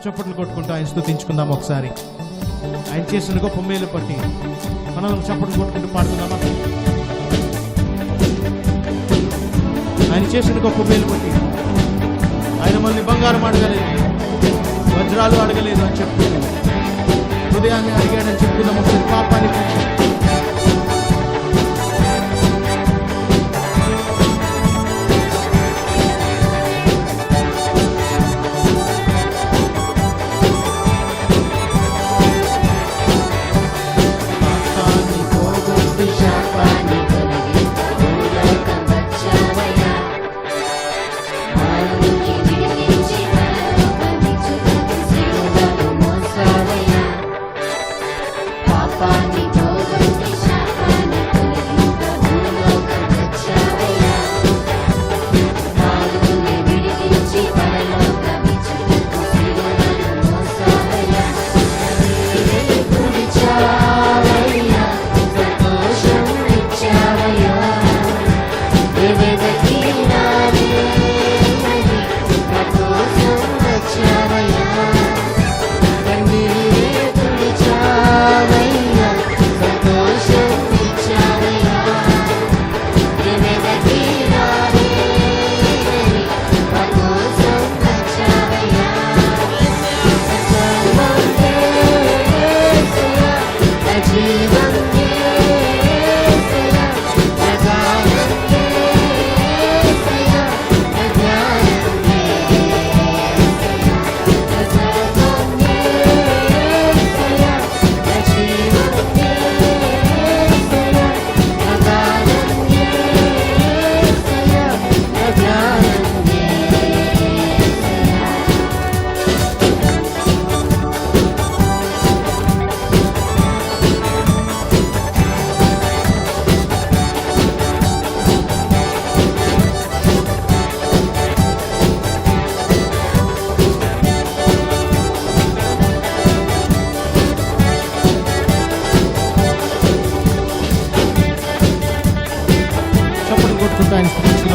చప్పట్లు కొట్టుకుంటూ ఆయన స్తుతించుకుందాం. ఒకసారి ఆయన చేసిన గొప్ప మేలు పట్టి మనం చప్పట్లు కొట్టుకుంటూ పాడుకుందామా? ఆయన చేసిన గొప్ప మేలు పట్టి ఆయన మళ్ళీ బంగారం అడగలేదు, వజ్రాలు అడగలేదు అని చెప్పుకుంది. హృదయాన్ని అడిగాడని చెప్పుకుందాం. ఒకసారి పాపానికి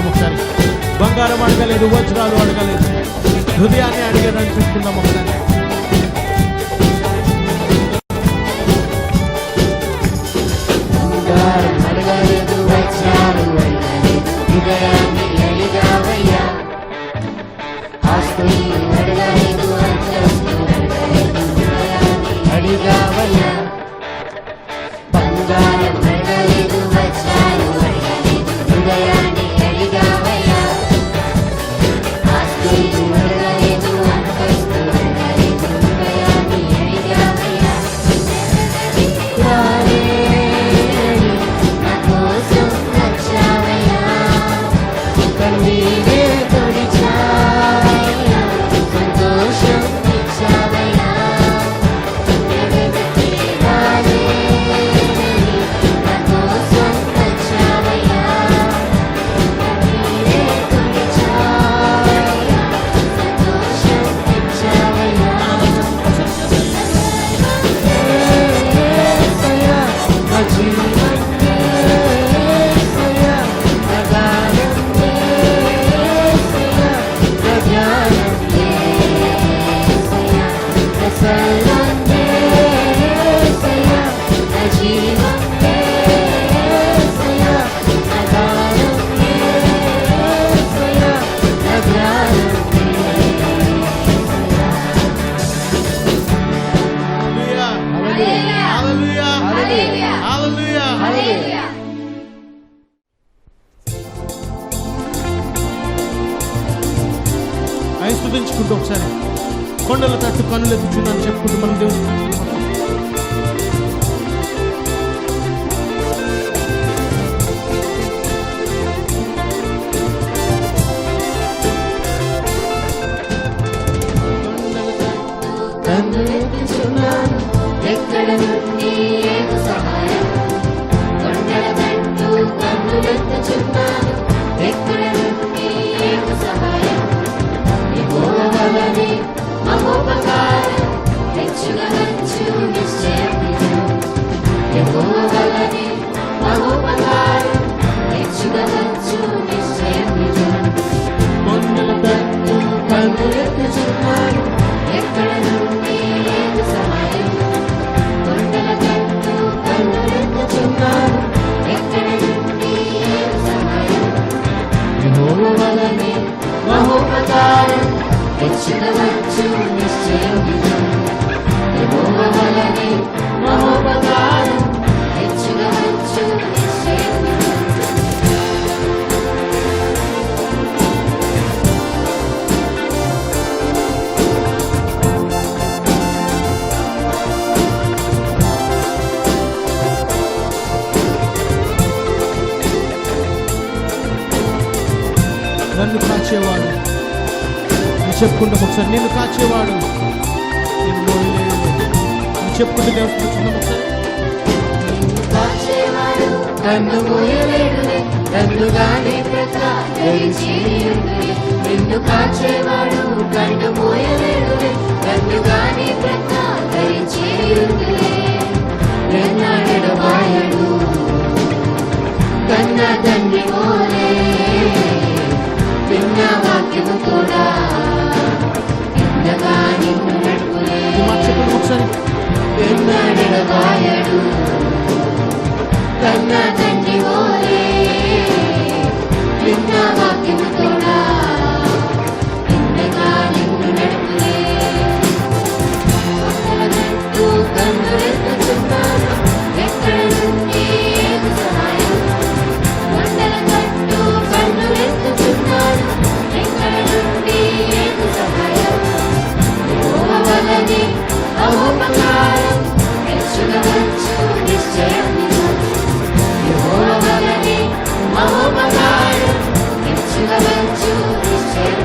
ఒకసారి బంగారం అడగలేదు, వజ్రాలు అడగలేదు, హృదయాన్ని అడిగారని చెప్పుకుందాం. ఒకసారి ఆయన స్తుతించుకుంటూ ఒకసారి కొండల తట్టు కన్నులు ఎత్తుచున్నాను చెప్పుకుంటూ మనం దేవుడు ఎక్కడ కాచేవాడు అని చెప్పుకుంటాం ఒకసారి. నిన్ను కాచేవాడు నిన్ను మోయలేడు అని చెప్పుకుంటే దేవుడు చూస్తున్నాం ఒకసారి. కన్ను మూయలేడులే కన్నుగానే ప్రకాశించేయుడులే నిన్ను కాచేవాడు కన్ను మూయలేడులే కన్నుగానే ప్రకాశించేయుడులే ఎన్నడెడబాయడు కన్న తండ్రి మోలే విన్న వాక్యము కూడా ఎంతగా నిన్ను నడుపులే ఎన్నడెడబాయడు కన్న తండ్రి మోలే విన్న వాక్యము కూడా ఎంతగా నిన్ను నడుపులే కొండలనట్టు కన్నులెత్తుచున్నాను ఎక్కడ నుండి ఏమి సహాయం కొండలనట్టు కన్నులెత్తుచున్నాను ఎక్కడ నుండి ఏమి సహాయం యెహోవా వలనే మహోపకారం మెచ్చుగవచ్చు నిశ్చయం యెహోవా వలనే మహోపకారం మెచ్చుగవచ్చు నిశ్చయం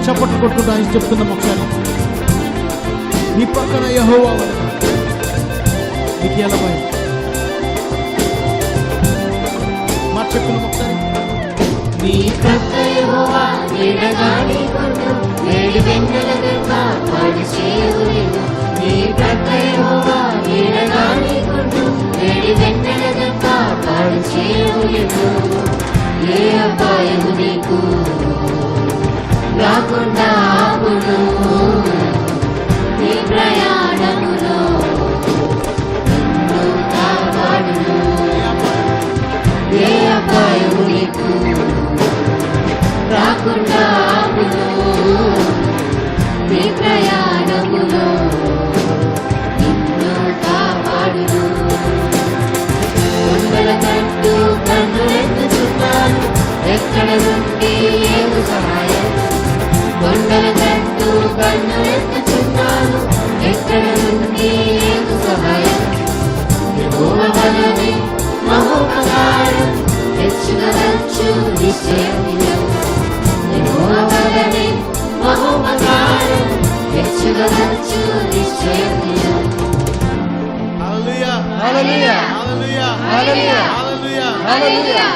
చప్పట్లు కొట్టుకుంటూ ఆయన చెప్తున్నాం ఒకసారి. నీ పక్కన యెహోవా ఉన్నాడు. నీకు ఎలా భయం? చెప్పుకున్నాం ఒకసారి. నీ ప్రక్క యెహోవా నీడగా నీకుండు వేడి వెన్నెలగా కాపాడి చేయులేను నీ ప్రక్క యెహోవా నీడగా నీకుండు వేడి వెన్నెలగా కాపాడి చేయులేను ఏ అపాయము నీకు రాకుండా ఆపును నీ ప్రయాణములో నిన్ను కాపాడును ఏ అపాయము నీకు రాకుండా ఆపును నీ ప్రయాణములో నిన్ను కాపాడును కొండల తట్టు కన్నులెత్తుచున్నాను ఎక్కడ నుండి ఏమి సహాయం కొండల తట్టు కన్నులెత్తుచున్నాను ఎక్కడ నుండి ఏమి సహాయం యెహోవా వలనే మహోపకారం మెచ్చుగవచ్చు నిశ్చయం యెహోవా వలనే మహోపకారం మెచ్చుగవచ్చు నిశ్చయం హల్లెలూయా హల్లెలూయా హల్లెలూయా హల్లెలూయా హల్లెలూయా హల్లెలూయా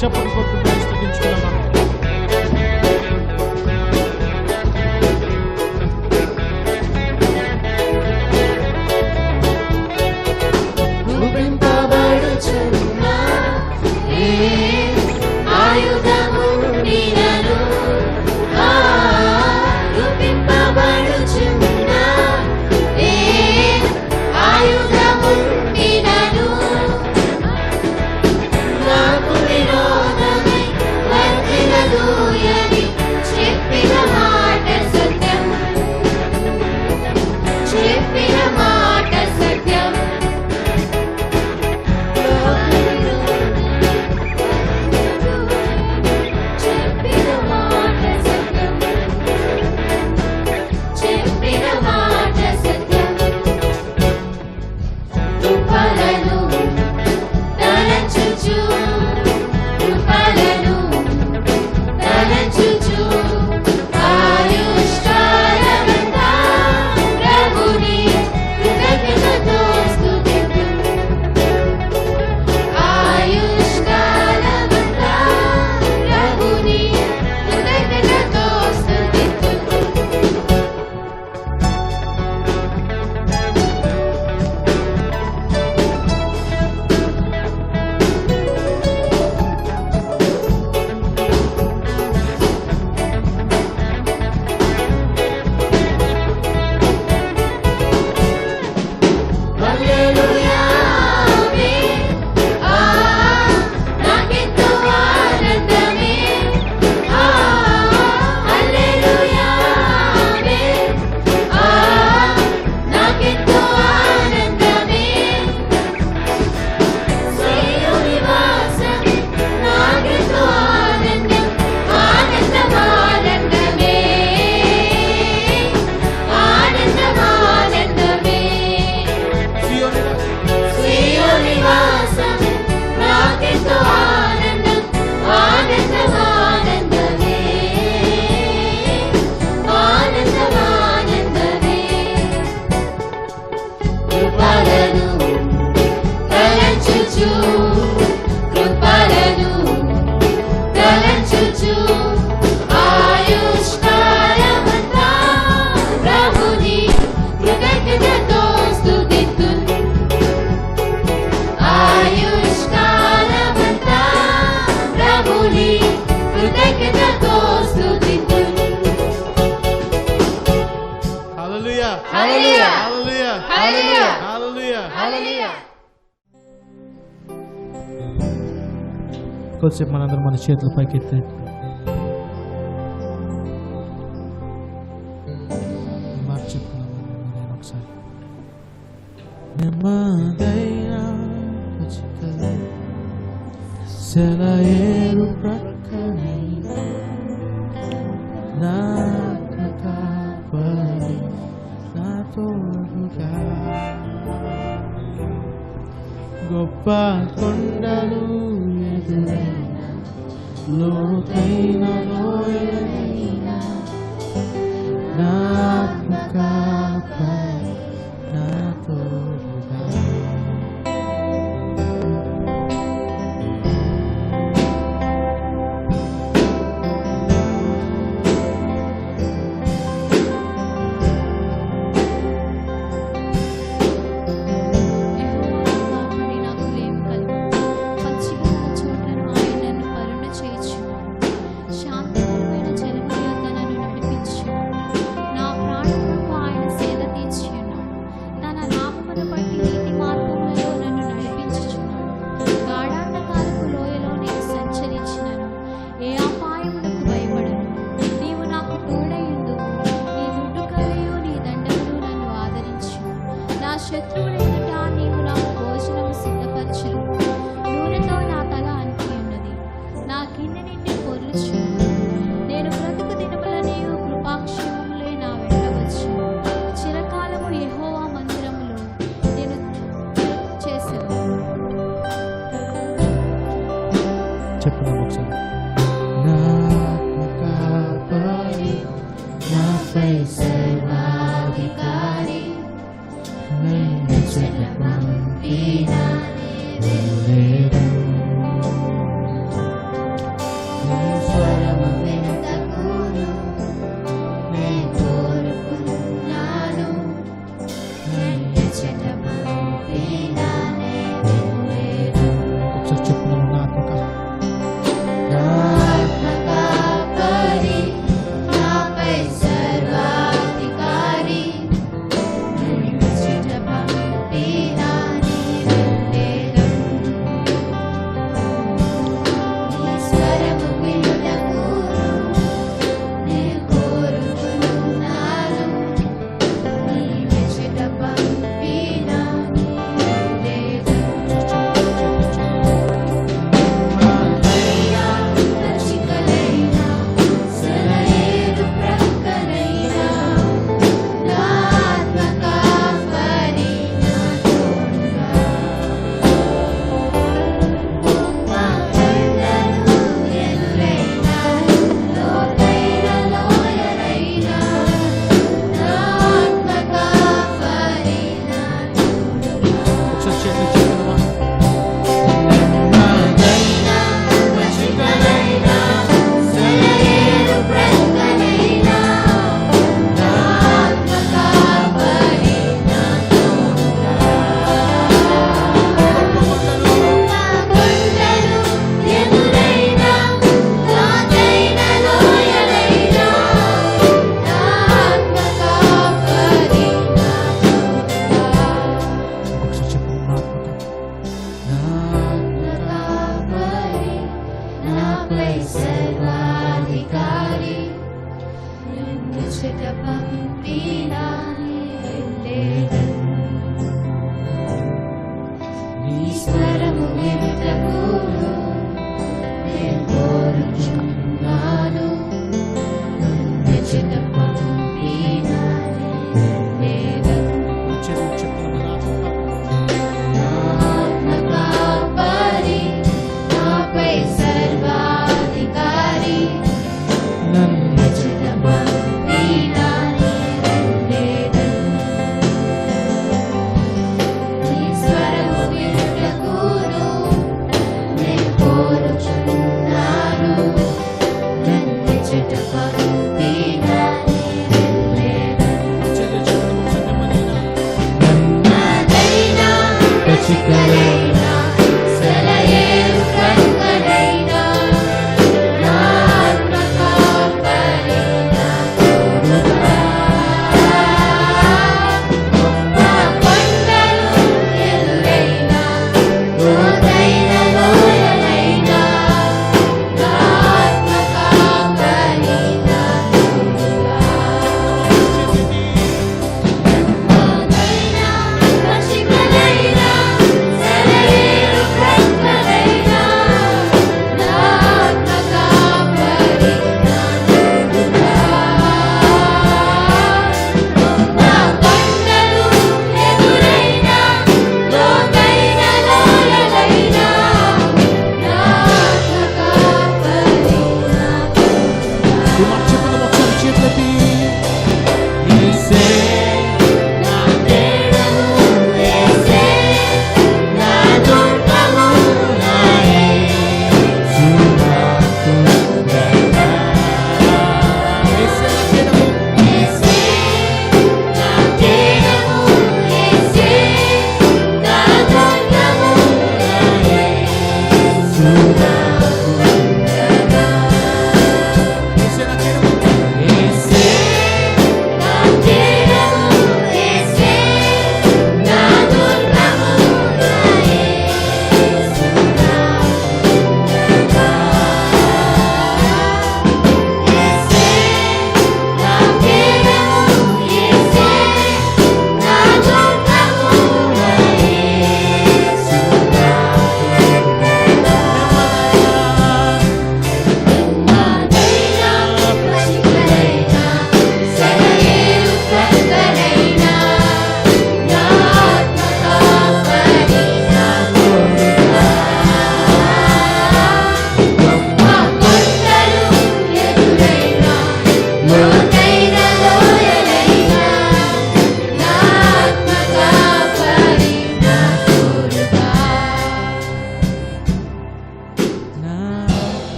చప్పట్లు కొట్టుకుంటూ స్తుతించుకున్నామా. హల్లెలూయా హల్లెలూయా హల్లెలూయా. హల్లెలూయా. కొద్దిసేపు మనందరం మన చేతులు పైకెత్తే మాట చెప్పుకున్నాం ఒకసారి. నెమ్మదైనా సెలయేరు ప్రక్కనైనా నా కాపరి నా తోడుగా గొప్ప కొండలు ఎదురైనా లోతైన లోయలైనా నా కాపరి నా తోడుగా. చెప్పుదాం ఒకసారి. నా కాపరి నాపై సర్వాధికారి నన్ను చెరపంపిన లేదు. నీ స్వరము వినతకును నే కోరుకున్నాను నన్ను చెరపంపిన లేదు. ఒకసారి చెప్పుదాం. నా ఆత్మకాపరి నాపై సర్వాధికారి నన్ను చెరపంపిన లేదు. నీ స్వరము వినుటకు నే కోరుకున్నాను నీవు చెరపంపిన లేదు. సర్వాధికారి నన్ను చెరపంపిన లేదు. నీ స్వరము వినుటకు నే కోరుచున్నాను నన్ను చెరపంపిన లేదు. ఆత్మకాపరి నాపై సర్వాధికారి నన్ను చెరపంపిన లేదు. నీ స్వరము వినుటకు నే కోరుచున్నాను నన్ను చెరపంపిన లేదు. నన్నదైనా పచ్చికలైనా సెలయేరు ప్రక్కనైనా నా ఆత్మకాపరి నా తోడుగా. గొప్ప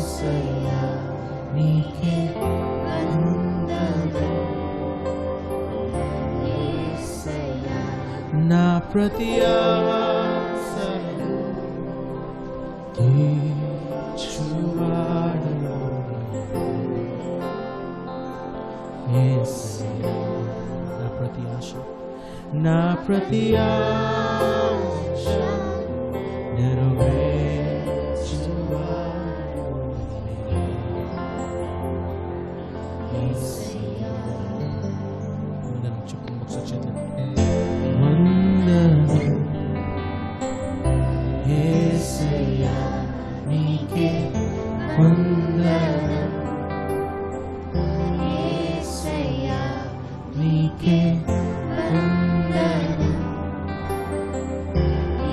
యేసయ్యా నీకే వందనం యేసయ్యా నా ప్రతి ఆశను తీర్చువాడు యేసయ్యా. నా ప్రతి ఆశ నెరవేర్చువాడు యేసయ్యా. వందనం చెప్పు ఒకసారి చేతులు. వందనం యేసయ్యా నీకే వందనం యేసయ్యా నీకే వందనం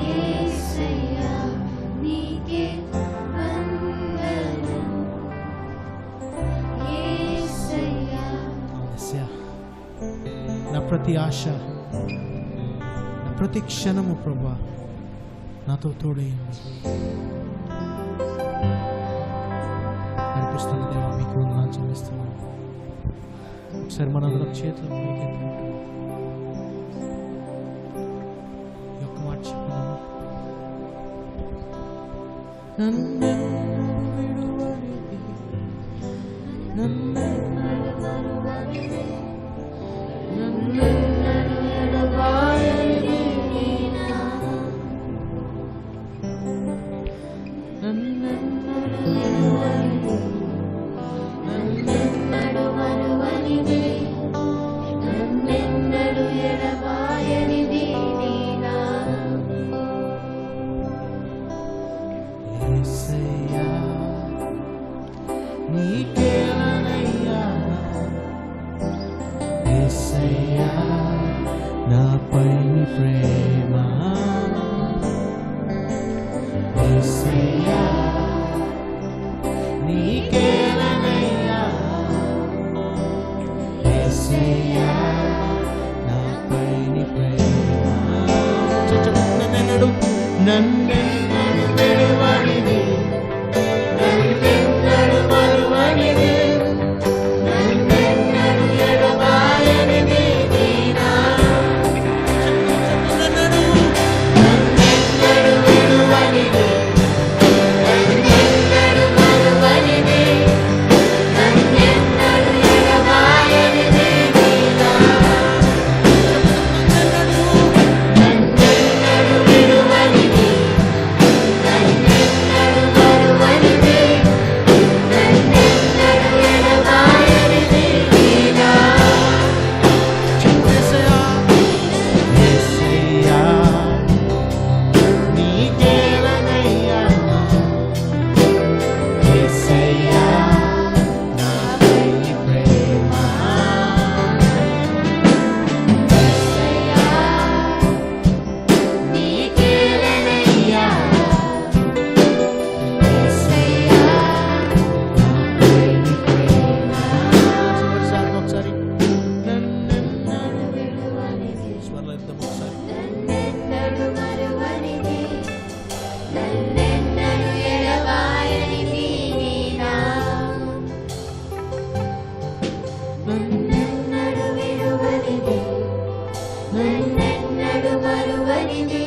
యేసయ్యా నీకే వందనం యేసయ్యా. యేసయ్యా, నా ప్రతి ఆశ, నా ప్రతి క్షణము ప్రభా నాతో తోడేయండి. నడిపిస్తున్న దేవా మీకు వందనాలు చెల్లిస్తున్నాను. ఒకసారి మనందరం చేతులు పైకెత్తి ఈ ఒక్క మాట చెప్పుదామా? నన్నెన్నడూ విడువనిది, నన్నెన్నడూ మరువనిది, నన్నెన్నడూ ఎడబాయనిది నీ నామం. నన్నెన్నడూ విడువనిది, నన్నెన్నడూ మరువనిది, నన్నెన్నడూ ఎడబాయనిది నీ నామం. యేసయ్యా నీకేలనయ్యా, యేసయ్యా నాపై నీ ప్రేమ, యేసయ్యా నీకేలనయ్యా, యేసయ్యా నాపై నీ ప్రేమ. నన్నెన్నడూ విడువనిది, నన్నెన్నడూ మరువనిది, నన్నెన్నడూ ఎడబాయనిది నీ నామం. నన్నెన్నడూ విడువనిది, నన్నెన్నడూ మరువనిది, నన్నెన్నడూ ఎడబాయనిది నీ నామం. నన్నెన్నడూ నన్నెన్నడూ విడువనిది, నన్నెన్నడూ మరువనిది, నన్నెన్నడూ ఎడబాయనిది నీ నామం. యేసయ్యా, యేసయ్యా నీకేలనయ్యా, యేసయ్యా నాపై నీ ప్రేమ, యేసయ్యా నీకేలనయ్యా, యేసయ్యా నాపై నీ ప్రేమ. ఒకసారి నన్నెన్నడూ విడువనిది, స్వరలిద్దాం ఒకసారి. నన్నెన్నడూ మరువనిది, నన్నెన్నడూ ఎడబాయనిది నీ నామం. నన్నెన్నడూ విడువనిది, నన్నెన్నడూ మరువనిది,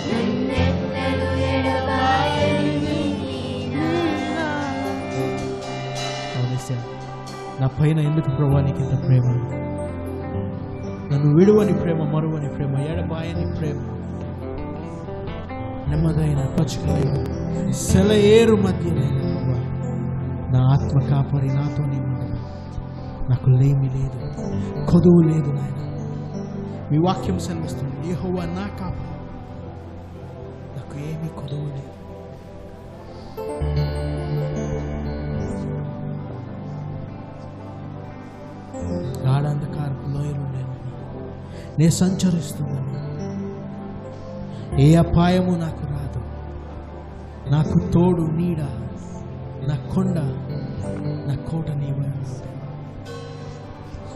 నన్నెన్నడూ ఎడబాయనిది నీ నామం. అవునేసయ్యా, నా పైన ఎందుకు ప్రభా నీకు ఇంత ప్రేమ? నన్ను విడువని ప్రేమ, మరువని ప్రేమ, ఎడబాయని ప్రేమ, నెమ్మదైన పచ్చికలైన సెలయేరు మధ్యనైన ప్రభా నా ఆత్మ కాపరి నాతో నాకు లేమి లేదు, కొదువు లేదు నాయన. మీ వాక్యం సెలవిస్తుంది, యెహోవా నా కాపరి, నాకు ఏమీ కొదువు లేదు. గాఢాంధకారపు లోయలో నేను సంచరిస్తున్నాను, ఏ అపాయము నాకు రాదు. నాకు తోడు నీడ, నా కొండ, నా కోట నీవే.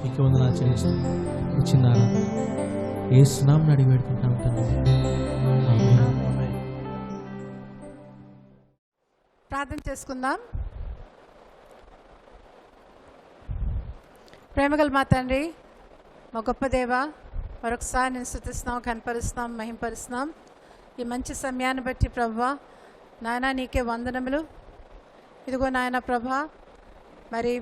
మీకు వందనాలు చెల్లిస్తున్నాను. చిన్నారా యేసు నామమున అడిగి వేడుకుంటాం తండ్రి. ఆమేన్. ప్రార్థన చేసుకుందాం. ప్రేమగల మా తండ్రి, మా గొప్ప దేవ, మరొకసారి నేను స్తుతిస్తున్నాం, కనపరుస్తున్నాం, మహింపరుస్తున్నాం. ఈ మంచి సమయాన్ని బట్టి ప్రభువా నాయన నీకే వందనములు. ఇదిగో నాయన ప్రభా, మరి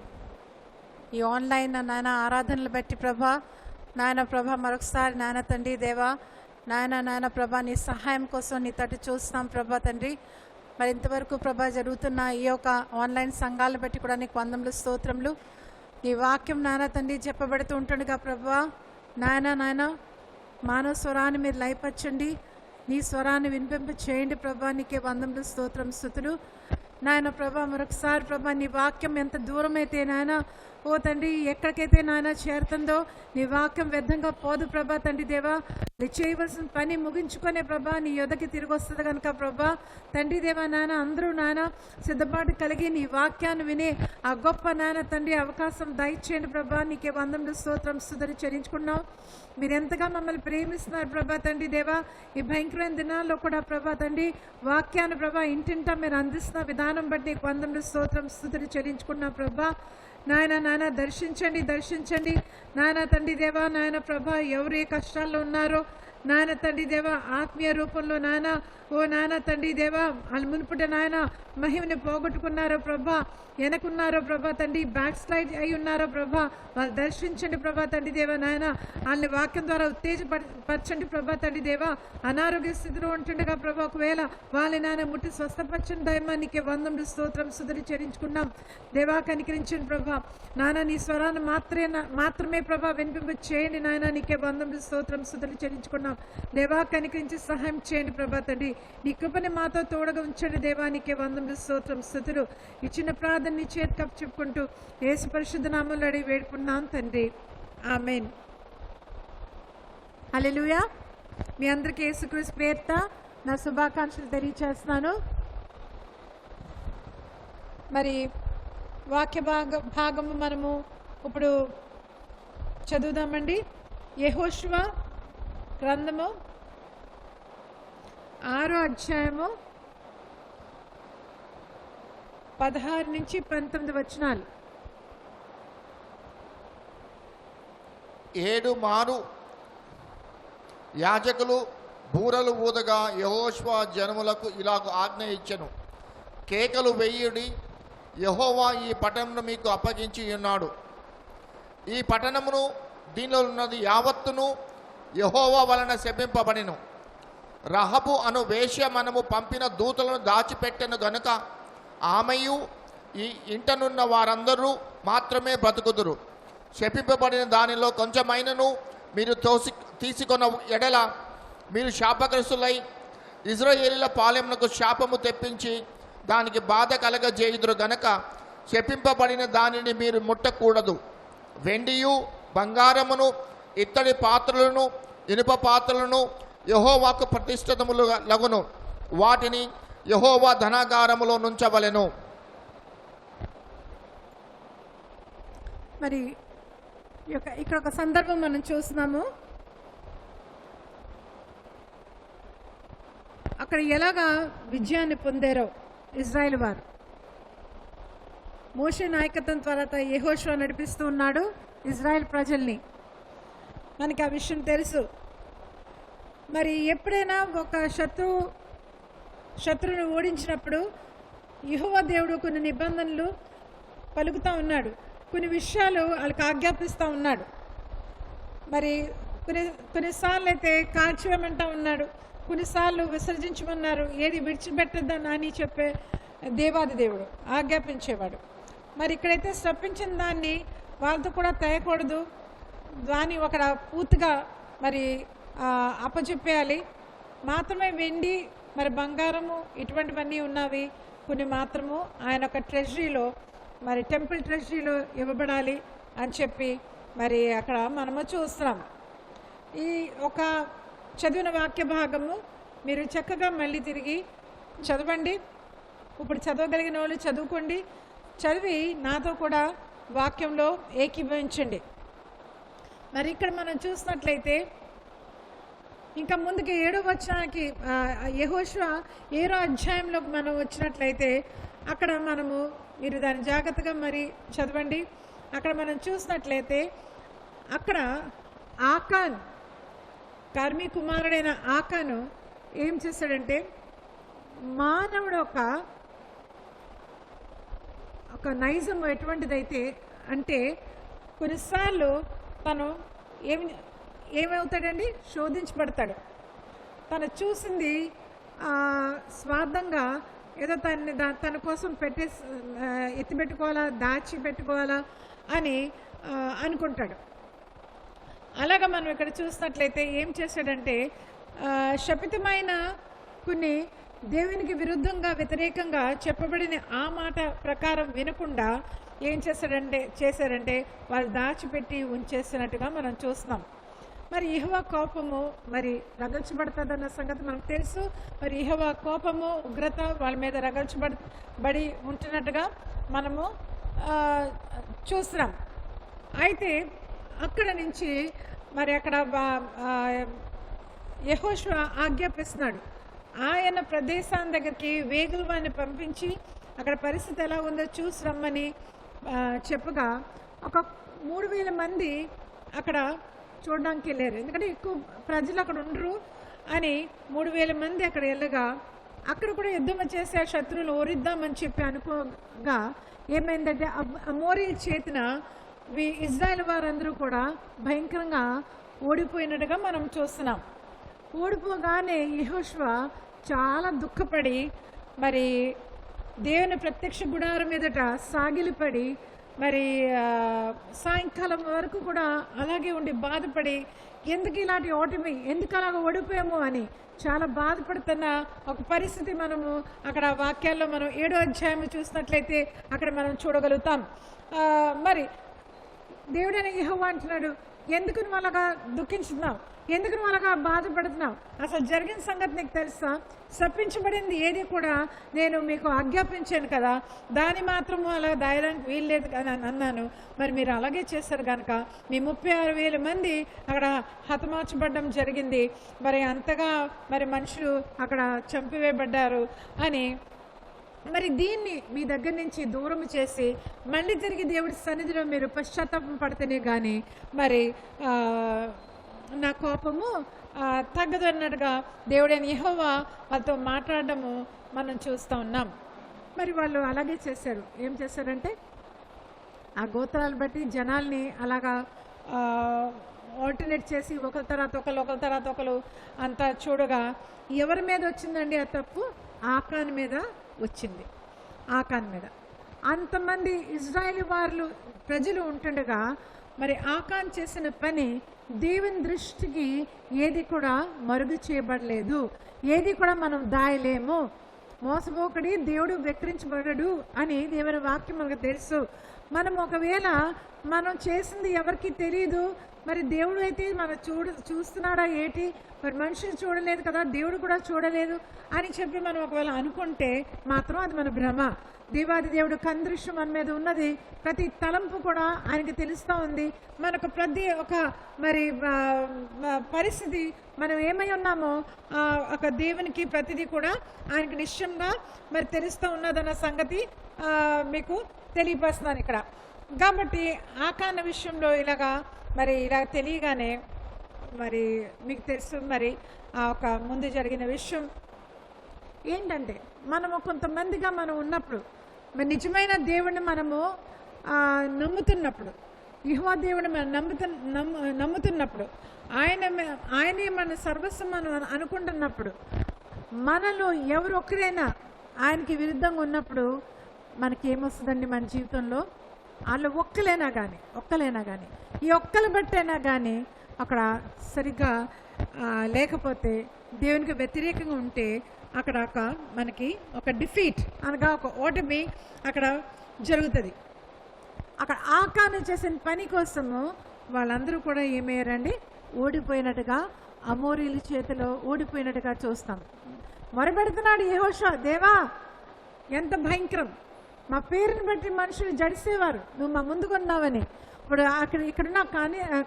ఈ ఆన్లైన్ నాయన ఆరాధనలు బట్టి ప్రభా నాయన ప్రభా మరొకసారి నాయన తండ్రి దేవా నాయన ప్రభా నీ సహాయం కోసం నీ తట్టు చూస్తున్నాం ప్రభా తండ్రి. మరి ఇంతవరకు ప్రభా జరుగుతున్న ఈ యొక్క ఆన్లైన్ సంఘాలను బట్టి కూడా నీకు వందములు, స్తోత్రములు. నీ వాక్యం నాయన తండ్రి చెప్పబడుతూ ఉంటుండగా ప్రభా నాయన మానవ స్వరాన్ని మీరు లయపరచండి, నీ స్వరాన్ని వినిపింప చేయండి ప్రభా. నీకే వందములు, స్తోత్రం, స్తుతులు నాయన ప్రభా. మరొకసారి ప్రభా నీ వాక్యం ఎంత దూరం అయితే నాయన ఓ తండ్రి ఎక్కడికైతే నాయన చేరుతుందో నీ వాక్యం వ్యర్థంగా పోదు ప్రభా తండ్రి దేవా. నీ చేయవలసిన పని ముగించుకునే ప్రభా నీ యొద్దకి తిరిగి వస్తుంది కనుక ప్రభా తండ్రి దేవా నాయన అందరూ నాయన సిద్ధపాటు కలిగి నీ వాక్యాన్ని వినే ఆ గొప్ప నాయన తండ్రి అవకాశం దయచేయండి ప్రభా. నీకే వందములు, స్తోత్రం, స్తుతులు చెల్లించుకున్నాం. మీరు ఎంతగా మమ్మల్ని ప్రేమిస్తున్నారు ప్రభా తండ్రి దేవా. ఈ భయంకరమైన దినాల్లో కూడా ప్రభా తండ్రి వాక్యాన్ని ప్రభా ఇంటింటా మీరు అందిస్తున్న విధానం బట్టి నీకు వందములు, స్తోత్రం, స్తుతులు చెల్లించుకున్నాం ప్రభా. నాయన దర్శించండి నాయన తండ్రి దేవా. నాయన ప్రభా ఎవరు ఏ కష్టాల్లో ఉన్నారో నాయన తండ్రి దేవా ఆత్మీయ రూపంలో నాయన ఓ నాయన తండ్రి దేవా వాళ్ళు మునుపుట నాయన మహిమని పోగొట్టుకున్నారో ప్రభా, వెనకున్నారో ప్రభా తండ్రి, బ్యాక్ స్లైడ్ అయి ఉన్నారో ప్రభా, వాళ్ళు దర్శించండి ప్రభా తండ్రి దేవా. నాయన వాళ్ళని వాక్యం ద్వారా ఉత్తేజపరచండి ప్రభా తండ్రి దేవా. అనారోగ్య స్థితిలో ఉంటుండగా ప్రభా ఒకవేళ వాళ్ళని నాయన ముట్టి స్వస్థపరచండి దయమా. నీకే వందములు, స్తోత్రం, స్తుతులు చెల్లించుకున్నాం దేవా. కనికరించండి ప్రభా నాయన. నీ స్వరాన్ని మాత్రమే ప్రభా వినిపింప చేయండి నాయన. నీకే వందములు, స్తోత్రం, స్తుతులు చెల్లించుకున్నాం దేవా. కనికరించి సహాయం చేయండి ప్రభా తండ్రి. నీ కృపని మాతో తోడుగా ఉంచండి దేవా. నీకే వందములు, స్తోత్రం, స్తుతులు. ఇచ్చిన ప్రార్థన నీ చేతి కప్పు చెప్పుకుంటూ యేసు పరిశుద్ధ నామములో అడిగి వేడుకున్నాం తండ్రి, ఆమేన్. హల్లెలూయా. మీ అందరికీ యేసుక్రీస్తు పేరిట నా శుభాకాంక్షలు తెలియచేస్తున్నాను. మరి వాక్య భాగము మనము ఇప్పుడు చదువుదామండి. యెహోషువ గ్రంథము 6వ అధ్యాయము 16 నుంచి 19 వచనాలు. 7 మారు యాజకులు బూరలు ఊదగా యెహోషువ జనములకు ఇలాగ ఆజ్ఞ ఇచ్చెను, కేకలు వెయ్యుడి, యెహోవా ఈ పట్టణమును మీకు అప్పగించి ఉన్నాడు. ఈ పట్టణమును దీనిలో ఉన్నది యావత్తును యెహోవా వలన శపింపబడిను. రహబు అను వేశ్య మనము పంపిన దూతలను దాచిపెట్టెను గనుక ఆమెయు ఈ ఇంటనున్న వారందరూ మాత్రమే బ్రతుకుదురు. శపింపబడిన దానిలో కొంచెమైనను మీరు తీసుకొన్న ఎడల మీరు శాపగ్రస్తులై ఇశ్రాయేలీయుల పాలెమునకు శాపము తెప్పించి దానికి బాధ కలగజేయుదురు గనక శపింపబడిన దానిని మీరు ముట్టకూడదు. వెండియు బంగారమును ఇత్తడి పాత్రలను ఇనుప పాత్రలను యెహోవాకు ప్రతిష్ఠితములు లగును, వాటిని యెహోవా ధనాగారములో నుంచవలెను. మరి ఇక్కడ ఒక సందర్భం మనం చూస్తున్నాము. అక్కడ ఎలాగా విజయాన్ని పొందారో ఇజ్రాయెల్ వారు. మోషే నాయకత్వం తర్వాత యెహోషువ నడిపిస్తూ ఉన్నాడు ఇజ్రాయెల్ ప్రజల్ని. మనకి ఆ విషయం తెలుసు. మరి ఎప్పుడైనా ఒక శత్రువుని ఓడించినప్పుడు యెహోవా దేవుడు కొన్ని నిబంధనలు పలుకుతూ ఉన్నాడు, కొన్ని విషయాలు వాళ్ళకి ఆజ్ఞాపిస్తూ ఉన్నాడు. మరి కొన్నిసార్లు అయితే కాల్చివేయమంటా ఉన్నాడు, కొన్నిసార్లు విసర్జించమన్నారు. ఏది విడిచిపెట్టద్దని అని చెప్పే దేవాది దేవుడు ఆజ్ఞాపించేవాడు. మరి ఇక్కడైతే శపించిన దాన్ని వాళ్ళతో కూడా తెయకూడదు, దాన్ని ఒక పూర్తిగా మరి అప్పచెప్పేయాలి. మాత్రమే వెండి మరి బంగారము ఇటువంటివన్నీ ఉన్నవి, కొన్ని మాత్రము ఆయన ఒక ట్రెజరీలో మరి టెంపుల్ ట్రెజరీలో ఇవ్వబడాలి అని చెప్పి మరి అక్కడ మనము చూస్తున్నాం. ఈ ఒక చదివిన వాక్య భాగము మీరు చక్కగా మళ్ళీ తిరిగి చదవండి. ఇప్పుడు చదవగలిగిన వాళ్ళు చదువుకోండి, చదివి నాతో కూడా వాక్యంలో ఏకీభవించండి. మరి ఇక్కడ మనం చూసినట్లయితే ఇంకా ముందుకి 7వ వచనానికి యెహోషువ 7వ అధ్యాయంలోకి మనం వచ్చినట్లయితే అక్కడ మనము మీరు దాన్ని జాగ్రత్తగా మరి చదవండి. అక్కడ మనం చూసినట్లయితే అక్కడ ఆకాన్ కర్మీ కుమారుడైన ఆకాను ఏం చేశాడంటే మానవుడు ఒక నైజం ఎటువంటిదైతే అంటే కొన్నిసార్లు తను ఏమవుతాడండి శోధించబడతాడు. తను చూసింది స్వార్థంగా ఏదో తన కోసం ఎత్తిపెట్టుకోవాలా దాచిపెట్టుకోవాలా అని అనుకుంటాడు. అలాగా మనం ఇక్కడ చూసినట్లయితే ఏం చేశాడంటే శపితమైన కొన్ని దేవునికి విరుద్ధంగా వ్యతిరేకంగా చెప్పబడిన ఆ మాట ప్రకారం వినకుండా ఏం చేశారంటే వాళ్ళు దాచిపెట్టి ఉంచేసినట్టుగా మనం చూస్తున్నాం. మరి యెహోవా కోపము మరి రగల్చబడుతుందన్న సంగతి మనకు తెలుసు. మరి యెహోవా కోపము ఉగ్రత వాళ్ళ మీద రగల్చబడి ఉంటున్నట్టుగా మనము చూస్తున్నాం. అయితే అక్కడ నుంచి మరి అక్కడ యెహోషువ ఆజ్ఞాపిస్తున్నాడు. ఆయన ప్రదేశాన్ని దగ్గరికి వేగులవాన్ని పంపించి అక్కడ పరిస్థితి ఎలా ఉందో చూసి రమ్మని చెప్పగా ఒక 3000 మంది అక్కడ చూడడానికి వెళ్ళారు. ఎందుకంటే ఎక్కువ ప్రజలు అక్కడ ఉండరు అని 3000 మంది అక్కడ వెళ్ళగా అక్కడ కూడా యుద్ధం చేసి ఆ శత్రువులు ఓరిద్దామని చెప్పి అనుకోగా ఏమైందంటే అమోరీల చేతిన ఇజ్రాయెల్ వారందరూ కూడా భయంకరంగా ఓడిపోయినట్టుగా మనం చూస్తున్నాం. ఓడిపోగానే యెహోషువ చాలా దుఃఖపడి మరి దేవుని ప్రత్యక్ష గుడారం మీదట సాగిలిపడి మరి సాయంకాలం వరకు కూడా అలాగే ఉండి బాధపడి ఎందుకు ఇలాంటి ఓటమి, ఎందుకు అలాగ ఓడిపోయాము అని చాలా బాధపడుతున్న ఒక పరిస్థితి మనము అక్కడ వాక్యాల్లో మనం 7వ అధ్యాయం చూసినట్లయితే అక్కడ మనం చూడగలుగుతాం. మరి దేవుడైన యెహోవా అంటున్నాడు, ఎందుకు నువ్వు అలాగా దుఃఖించుతున్నావు, ఎందుకు నువ్వు అలాగా బాధపడుతున్నావు, అసలు జరిగిన సంగతి నీకు తెలుసా, శపించబడింది ఏది కూడా నేను మీకు ఆజ్ఞాపించాను కదా, దాన్ని మాత్రము అలా దాయడానికి వీల్లేదు కదా అన్నాను. మరి మీరు అలాగే చేశారు కనుక మీ 36,000 మంది అక్కడ హతమార్చబడడం జరిగింది. మరి అంతగా మరి మనుషులు అక్కడ చంపివేయబడ్డారు అని మరి దీన్ని మీ దగ్గర నుంచి దూరం చేసి మళ్ళీ తిరిగి దేవుడి సన్నిధిలో మీరు పశ్చాత్తాపం పడితేనే కానీ మరి నా కోపము తగ్గదు అన్నట్టుగా దేవుడైన యెహోవా వాళ్ళతో మాట్లాడడము మనం చూస్తూ ఉన్నాం. మరి వాళ్ళు అలాగే చేశారు. ఏం చేశారంటే ఆ గోత్రాలు బట్టి జనాల్ని అలాగా ఆల్టర్నేట్ చేసి ఒకరి తర్వాత ఒకరు అంతా చూడగా ఎవరి మీద వచ్చిందండి ఆ తప్పు? ఆకాన్ మీద వచ్చింది. ఆకాన్ మీద అంతమంది ఇజ్రాయేల్ వారు ప్రజలు ఉంటుండగా మరి ఆకాన్ చేసిన పని దేవుని దృష్టికి ఏది కూడా మరుగు చేయబడలేదు, ఏది కూడా మనం దాయలేము. మోసపోకడి దేవుడు వెక్కిరించబడడు అని దేవుని వాక్యం మనకు తెలుసు. మనం ఒకవేళ మనం చేసింది ఎవరికి తెలియదు, మరి దేవుడు అయితే మనం చూస్తున్నాడా ఏంటి, మరి మనుషులు చూడలేదు కదా, దేవుడు కూడా చూడలేదు అని చెప్పి మనం ఒకవేళ అనుకుంటే మాత్రం అది మన భ్రమ. దేవాది దేవుడు కందృశ్యం మన మీద ఉన్నది, ప్రతి తలంపు కూడా ఆయనకి తెలుస్తూ ఉంది. మనకు ప్రతి ఒక మరి పరిస్థితి మనం ఏమై ఉన్నామో ఒక దేవునికి ప్రతిదీ కూడా ఆయనకి నిశ్చయంగా మరి తెలుస్తూ ఉన్నదన్న సంగతి మీకు తెలియపరుస్తున్నాను ఇక్కడ. కాబట్టి ఆకాన విషయంలో ఇలా తెలియగానే మరి మీకు తెలుసు మరి ఒక ముందు జరిగిన విషయం ఏంటంటే మనము కొంతమందిగా మనం ఉన్నప్పుడు మరి నిజమైన దేవుడిని మనము నమ్ముతున్నప్పుడు, యెహోవా దేవుడిని మనం నమ్ముతున్నప్పుడు ఆయనే మన సర్వస్వం మనం అనుకుంటున్నప్పుడు మనలో ఎవరు ఒక్కరైనా ఆయనకి విరుద్ధంగా ఉన్నప్పుడు మనకి ఏమొస్తుందండి మన జీవితంలో? వాళ్ళు ఒక్కలైనా కానీ ఈ ఒక్కలు బట్టైనా కానీ అక్కడ సరిగ్గా లేకపోతే దేవునికి వ్యతిరేకంగా ఉంటే అక్కడ మనకి ఒక డిఫీట్ అనగా ఒక ఓటమి అక్కడ జరుగుతుంది. అక్కడ ఆకాను చేసిన పని కోసము వాళ్ళందరూ కూడా ఏమయ్యారండి? ఓడిపోయినట్టుగా, అమోరీల చేతిలో ఓడిపోయినట్టుగా చూస్తాం. మొరబెడుతున్నాడు యెహోషువ, దేవా ఎంత భయంకరం, మా పేరుని బట్టి మనుషులు జడిసేవారు, నువ్వు మా ముందుకున్నావని. ఇప్పుడు ఇక్కడున్న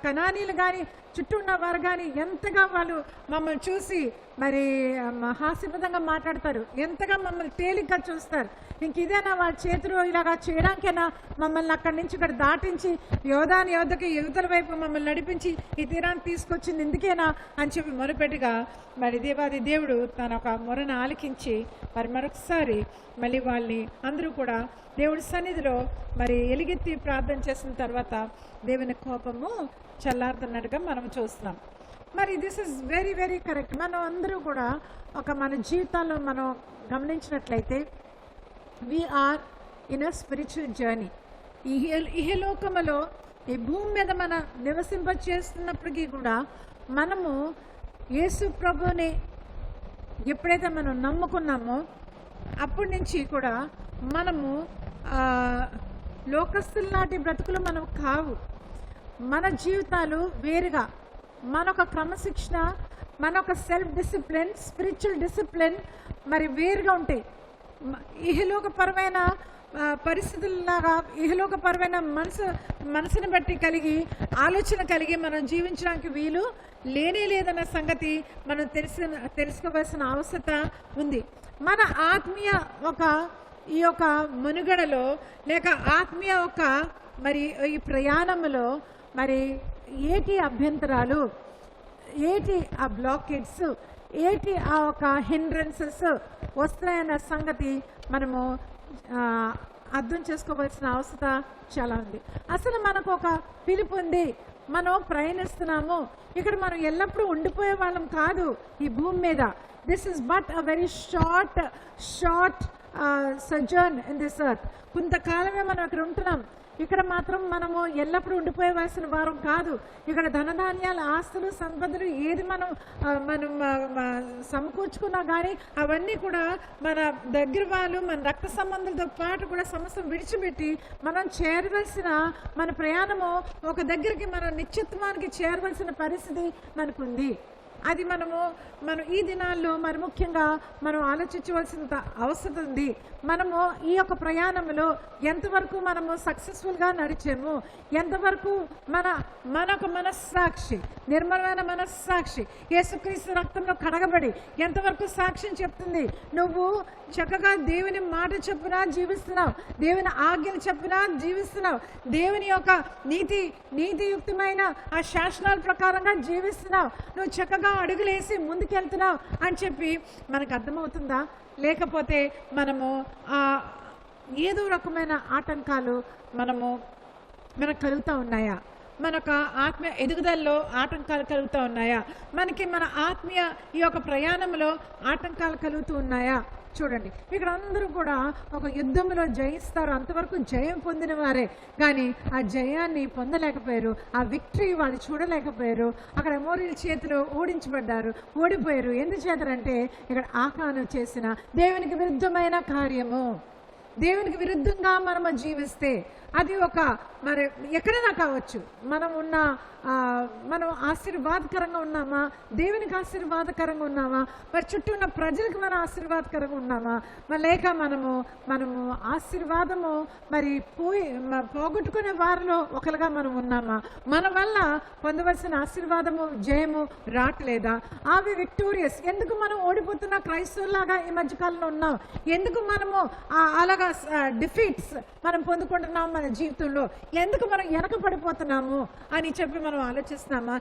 కనానీలు కానీ చుట్టూ ఉన్న వారు కానీ ఎంతగా వాళ్ళు మమ్మల్ని చూసి మరి హాస్యపదంగా మాట్లాడతారు, ఎంతగా మమ్మల్ని తేలిగ్గా చూస్తారు. ఇంక ఇదేనా వాళ్ళ చేతులు ఇలాగా చేయడానికైనా మమ్మల్ని అక్కడి నుంచి ఇక్కడ దాటించి యోధాకి యువతల వైపు మమ్మల్ని నడిపించి ఈ తీరాన్ని తీసుకొచ్చింది ఎందుకేనా అని చెప్పి మొరపెట్టుగా మరి దేవాది దేవుడు తన ఒక మొరను ఆలకించి మరి మరొకసారి మళ్ళీ వాళ్ళని అందరూ కూడా దేవుడి సన్నిధిలో మరి ఎలుగెత్తి ప్రార్థన చేసిన తర్వాత దేవుని కోపము చల్లారుతున్నట్టుగా మనం చూస్తున్నాం. మరి this is very very correct. మనం అందరూ కూడా మన జీవితాల్లో మనం గమనించినట్లయితే we are in a spiritual journey. ఇహలోకములో ఈ భూమి మీద మన నివసింప చేస్తున్నప్పటికీ కూడా మనము యేసు ప్రభుని ఎప్పుడైతే మనం నమ్ముకున్నామో అప్పటి నుంచి కూడా మనము లోకస్తుల నాటి బ్రతుకులు మనం కావు. మన జీవితాలు వేరుగా, మనొక క్రమశిక్షణ, మనొక సెల్ఫ్ డిసిప్లిన్, స్పిరిచువల్ డిసిప్లిన్ మరి వేరుగా ఉంటాయి. ఇహలోకపరమైన పరిస్థితుల్లాగా ఇహలోకపరమైన మనసుని బట్టి కలిగి ఆలోచన కలిగి మనం జీవించడానికి వీలు లేదన్న సంగతి మనం తెలుసుకోవాల్సిన అవసరత ఉంది. మన ఆత్మీయ ఈ యొక్క మనుగడలో లేక ఆత్మీయ మరి ఈ ప్రయాణంలో మరి ఏటి అభ్యంతరాలు, ఏటి ఆ బ్లాకేడ్స్, ఏటి ఆ హిండ్రెన్సెస్ వస్తాయన్న సంగతి మనము అర్థం చేసుకోవాల్సిన అవసరం చాలా ఉంది. అసలు మనకు ఒక పిలుపు ఉంది, మనం ప్రయాణిస్తున్నాము. ఇక్కడ మనం ఎల్లప్పుడూ ఉండిపోయే వాళ్ళం కాదు ఈ భూమి మీద. This is but a very short sojourn in this earth. కొంతకాలమే మనం ఇక్కడ ఉంటున్నాం. ఇక్కడ మాత్రం మనము ఎల్లప్పుడూ ఉండిపోయేవలసిన వారం కాదు. ఇక్కడ ధనధాన్యాలు, ఆస్తులు, సంపదలు ఏది మనం సమకూర్చుకున్నా కానీ అవన్నీ కూడా మన దగ్గర వాళ్ళు, మన రక్త సంబంధులతో పాటు కూడా సమస్తం విడిచిపెట్టి మనం చేరవలసిన మన ప్రయాణము ఒక దగ్గరికి మన నిత్యత్వానికి చేరవలసిన పరిస్థితి మనకుంది. అది మనం ఈ దినాల్లో మరి ముఖ్యంగా మనం ఆలోచించవలసిన అవసరం ఉంది. మనము ఈ యొక్క ప్రయాణంలో ఎంతవరకు మనము సక్సెస్ఫుల్గా నడిచాము, ఎంతవరకు మనొక మనస్సాక్షి, నిర్మలమైన మనస్సాక్షి యేసుక్రీస్తు రక్తంలో కడగబడి ఎంతవరకు సాక్ష్యం చెప్తుంది. నువ్వు చక్కగా దేవుని మాట చొప్పున జీవిస్తున్నావు, దేవుని ఆజ్ఞలు చొప్పున జీవిస్తున్నావు, దేవుని యొక్క నీతియుక్తమైన ఆ శాసనాల ప్రకారంగా జీవిస్తున్నావు, నువ్వు చక్కగా అడుగులేసి ముందుకెళ్తున్నావు అని చెప్పి మనకు అర్థమవుతుందా? లేకపోతే మనము ఏదో రకమైన ఆటంకాలు మనకు కలుగుతూ ఉన్నాయా? మనకు ఆత్మీయ ఎదుగుదలలో ఆటంకాలు కలుగుతూ ఉన్నాయా? మనకి మన ఆత్మీయ ఈ యొక్క ప్రయాణంలో ఆటంకాలు కలుగుతూ ఉన్నాయా? చూడండి, ఇక్కడ అందరూ కూడా ఒక యుద్ధంలో జయిస్తారు, అంతవరకు జయం పొందిన వారే, కానీ ఆ జయాన్ని పొందలేకపోయారు, ఆ విక్టరీ వాళ్ళు చూడలేకపోయారు. అక్కడ అమోరీల చేతిలో ఓడిపోయారు. ఎందుచేతంటే ఇక్కడ ఆకాను చేసిన దేవునికి విరుద్ధమైన కార్యము, దేవునికి విరుద్ధంగా మనము జీవిస్తే అది మరి ఎక్కడైనా కావచ్చు, మనం ఆశీర్వాదకరంగా ఉన్నామా, దేవునికి ఆశీర్వాదకరంగా ఉన్నామా, మరి చుట్టూ ఉన్న ప్రజలకు మనం ఆశీర్వాదకరంగా ఉన్నామా, మరి లేక మనము ఆశీర్వాదము మరి పోగొట్టుకునే వారిలో ఒకరుగా మనం ఉన్నామా, మన వల్ల పొందవలసిన ఆశీర్వాదము జయము రావట్లేదా? అవి విక్టోరియస్. ఎందుకు మనం ఓడిపోతున్న క్రైస్తవులాగా ఈ మధ్యకాలంలో ఉన్నాం? ఎందుకు మనము అలాగా డిఫీట్స్ మనం పొందుకుంటున్నాం మన జీవితంలో? ఎందుకు మనం వెనకబడిపోతున్నాము అని చెప్పి మనం ఆలోచిస్తున్నామా?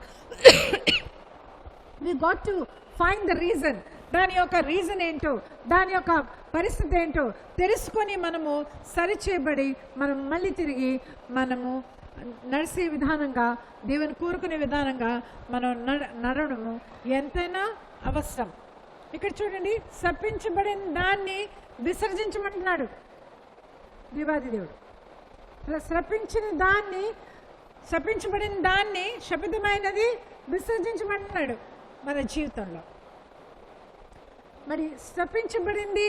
We got to find the reason. దాని యొక్క రీజన్ ఏంటో, దాని యొక్క పరిస్థితి ఏంటో తెలుసుకొని మనము సరిచేయబడి మనం మళ్ళీ తిరిగి మనము నడిచే విధానంగా, దేవుని కోరుకునే విధానంగా మనం నడవడము ఎంతైనా అవసరం. ఇక్కడ చూడండి, శపించబడిన దాన్ని విసర్జించమంటున్నాడు దేవాది దేవుడు. శపించబడిన దాన్ని, శపితమైనది విసర్జించమంటున్నాడు మన జీవితంలో. మరి శపించబడింది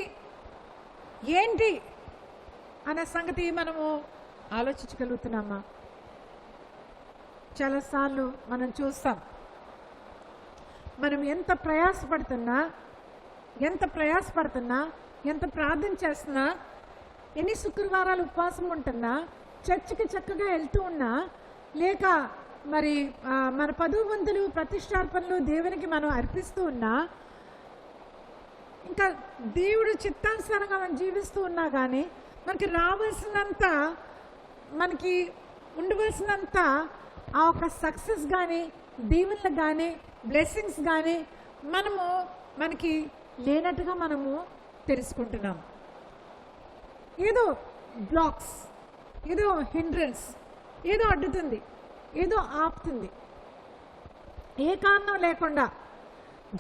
ఏంటి అనే సంగతి మనము ఆలోచించగలుగుతున్నామా? చాలాసార్లు మనం చూస్తాం, మనం ఎంత ప్రయాసపడుతున్నా, ఎంత ప్రార్థన చేస్తున్నా, ఎన్ని శుక్రవారాలు ఉపవాసం ఉంటున్నా, చర్చికి చక్కగా వెళ్తూ ఉన్నా, లేక మరి మన పదువంతులు ప్రతిష్టార్పణలు దేవునికి మనం అర్పిస్తూ ఉన్నా, ఇంకా దేవుడు చిత్తానుసారంగా మనం జీవిస్తూ ఉన్నా కానీ మనకి రావాల్సినంత, మనకి ఉండవలసినంత ఆ ఒక సక్సెస్ కానీ, దీవెనలు కానీ, బ్లెస్సింగ్స్ కానీ మనకి లేనట్టుగా మనము తెలుసుకుంటున్నాం. ఏదో బ్లాక్స్, ఏదో హిండ్రన్స్, ఏదో అడ్డుతుంది, ఏదో ఆపుతుంది. ఏ కారణం లేకుండా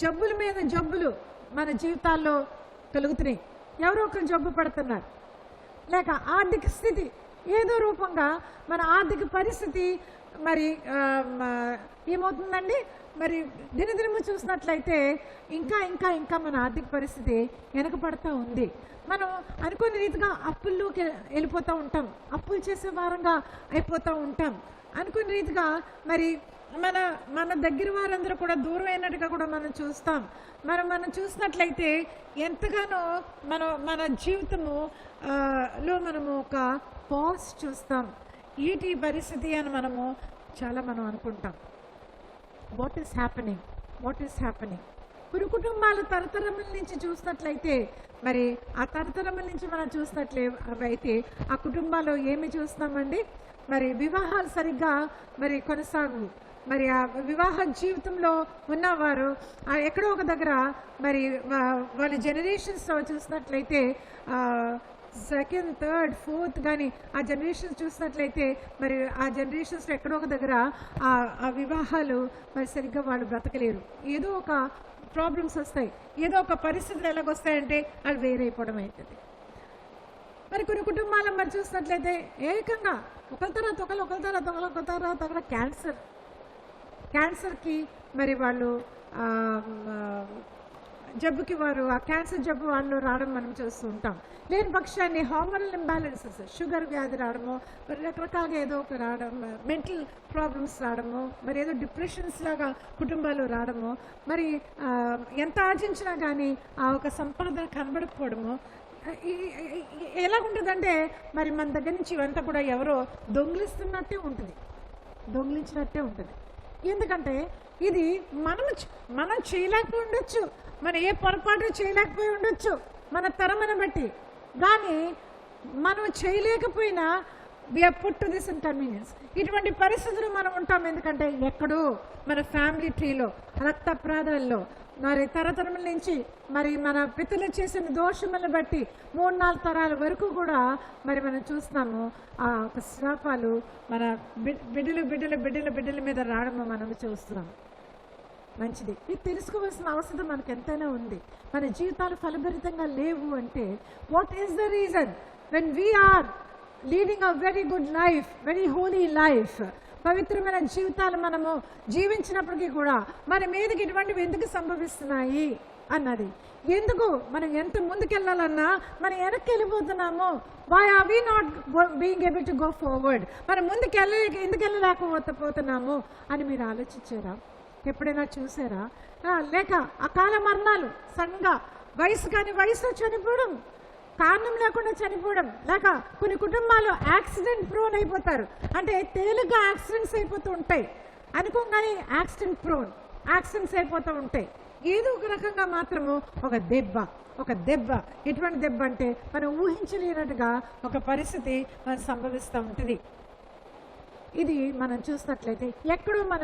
జబ్బుల మీద జబ్బులు మన జీవితాల్లో కలుగుతున్నాయి. ఎవరో ఒకరు జబ్బు పడుతున్నారు. లేక ఆర్థిక స్థితి ఏదో రూపంగా మన ఆర్థిక పరిస్థితి మరి ఏమవుతుందండి, మరి దినదినము చూసినట్లయితే ఇంకా ఇంకా ఇంకా మన ఆర్థిక పరిస్థితి వెనకబడతా ఉంది. మనం అనుకునే రీతిగా అప్పుల్లోకి వెళ్ళిపోతూ ఉంటాం, అప్పులు చేసే వారంగా అయిపోతూ ఉంటాం. అనుకునే రీతిగా మరి మన దగ్గర వారందరూ కూడా దూరం అయినట్టుగా కూడా మనం చూస్తాం. మనం చూసినట్లయితే ఎంతగానో మన జీవితము లో మనము ఒక పాజ్ చూస్తాం. ఈటి పరిస్థితి అని మనం అనుకుంటాం. What is happening. కొన్ని కుటుంబాలు తరతరముల నుంచి చూసినట్లయితే, మరి ఆ తరతరముల నుంచి మనం చూసినట్లయితే ఆ కుటుంబాల్లో ఏమి చూస్తామండి, మరి వివాహాలు సరిగ్గా మరి కొనసాగు. మరి ఆ వివాహ జీవితంలో ఉన్నవారు ఎక్కడో ఒక దగ్గర మరి వాళ్ళ జనరేషన్స్లో చూసినట్లయితే సెకండ్, థర్డ్, ఫోర్త్ కానీ ఆ జనరేషన్స్ చూసినట్లయితే మరి ఆ జనరేషన్స్లో ఎక్కడో ఒక దగ్గర ఆ వివాహాలు మరి సరిగ్గా వాళ్ళు బ్రతకలేరు. ఏదో ఒక ప్రాబ్లమ్స్ వస్తాయి, ఏదో ఒక పరిస్థితులు ఎలాగొస్తాయంటే వాళ్ళు వేరైపోవడం అవుతుంది. మరి కొన్ని కుటుంబాలు మరి చూసినట్లయితే ఏకంగా ఒకరి తర్వాత క్యాన్సర్కి మరి వాళ్ళు జబ్బుకి వారు ఆ క్యాన్సర్ జబ్బు వాళ్ళు రావడం మనం చూస్తూ ఉంటాం. లేని పక్షాన్ని హార్మోనల్ ఇంబ్యాలెన్సెస్, షుగర్ వ్యాధి రావడము, మరి రకరకాలుగా ఏదో ఒక రావడం, మెంటల్ ప్రాబ్లమ్స్ రావడము, మరి ఏదో డిప్రెషన్స్ లాగా కుటుంబాలు రావడము, మరి ఎంత ఆర్జించినా కానీ ఆ ఒక సంపాదన కనబడకపోవడము ఎలాగుంటుందంటే మరి మన దగ్గర నుంచి ఇవంతా కూడా ఎవరో దొంగిలించినట్టే ఉంటుంది. ఎందుకంటే ఇది మనం చేయలేకపోయి ఉండొచ్చు, మనం ఏ పొరపాటు చేయలేకపోయి ఉండొచ్చు మన తరమను బట్టి, కానీ మనం చేయలేకపోయినా we are put to this inconvenience. ఇటువంటి పరిస్థితులు మనం ఉంటాం. ఎందుకంటే ఎక్కడో మన ఫ్యామిలీ ట్రీలో రక్తప్రాదాల్లో మరి తరతరముల నుంచి మరి మన పితరులు చేసిన దోషములను బట్టి 3-4 తరాల వరకు కూడా మరి మనం చూస్తున్నాము ఆ ఒక శాపాలు మన బిడ్డల మీద రావడము మనం చూస్తున్నాం. మంచిది, ఇది తెలుసుకోవాల్సిన అవసరం మనకు ఎంతైనా ఉంది. మన జీవితాలు ఫలభరితంగా లేవు అంటే what is the reason? When we're leading a very good life, very holy life, పవిత్రమైన జీవితాలు మనము జీవించినప్పటికీ కూడా మన మీదకి ఇటువంటివి ఎందుకు సంభవిస్తున్నాయి అన్నది. ఎందుకు మనం ఎంత ముందుకెళ్ళాలన్నా మనం వెనక్కి వెళ్ళిపోతున్నాము. Why are we not being able to go forward? మనం ఎందుకు వెళ్ళలేకపోతున్నాము అని మీరు ఆలోచించారా? ఎప్పుడైనా చూసారా? లేక అకాల మరణాలు సడన్గా వయసులో చనిపోవడం, కారణం లేకుండా చనిపోవడం, లేక కొన్ని కుటుంబాలు యాక్సిడెంట్ ప్రోన్ అయిపోతారు. అంటే తేలిగ్గా యాక్సిడెంట్స్ అయిపోతూ ఉంటాయి, అనుకోగానే యాక్సిడెంట్స్ అయిపోతూ ఉంటాయి. ఏదో ఒక రకంగా మాత్రము ఒక దెబ్బ ఎటువంటి దెబ్బ అంటే మనం ఊహించలేనట్టుగా ఒక పరిస్థితి మనం సంభవిస్తూ ఉంటుంది. ఇది మనం చూసినట్లయితే ఎక్కడో మన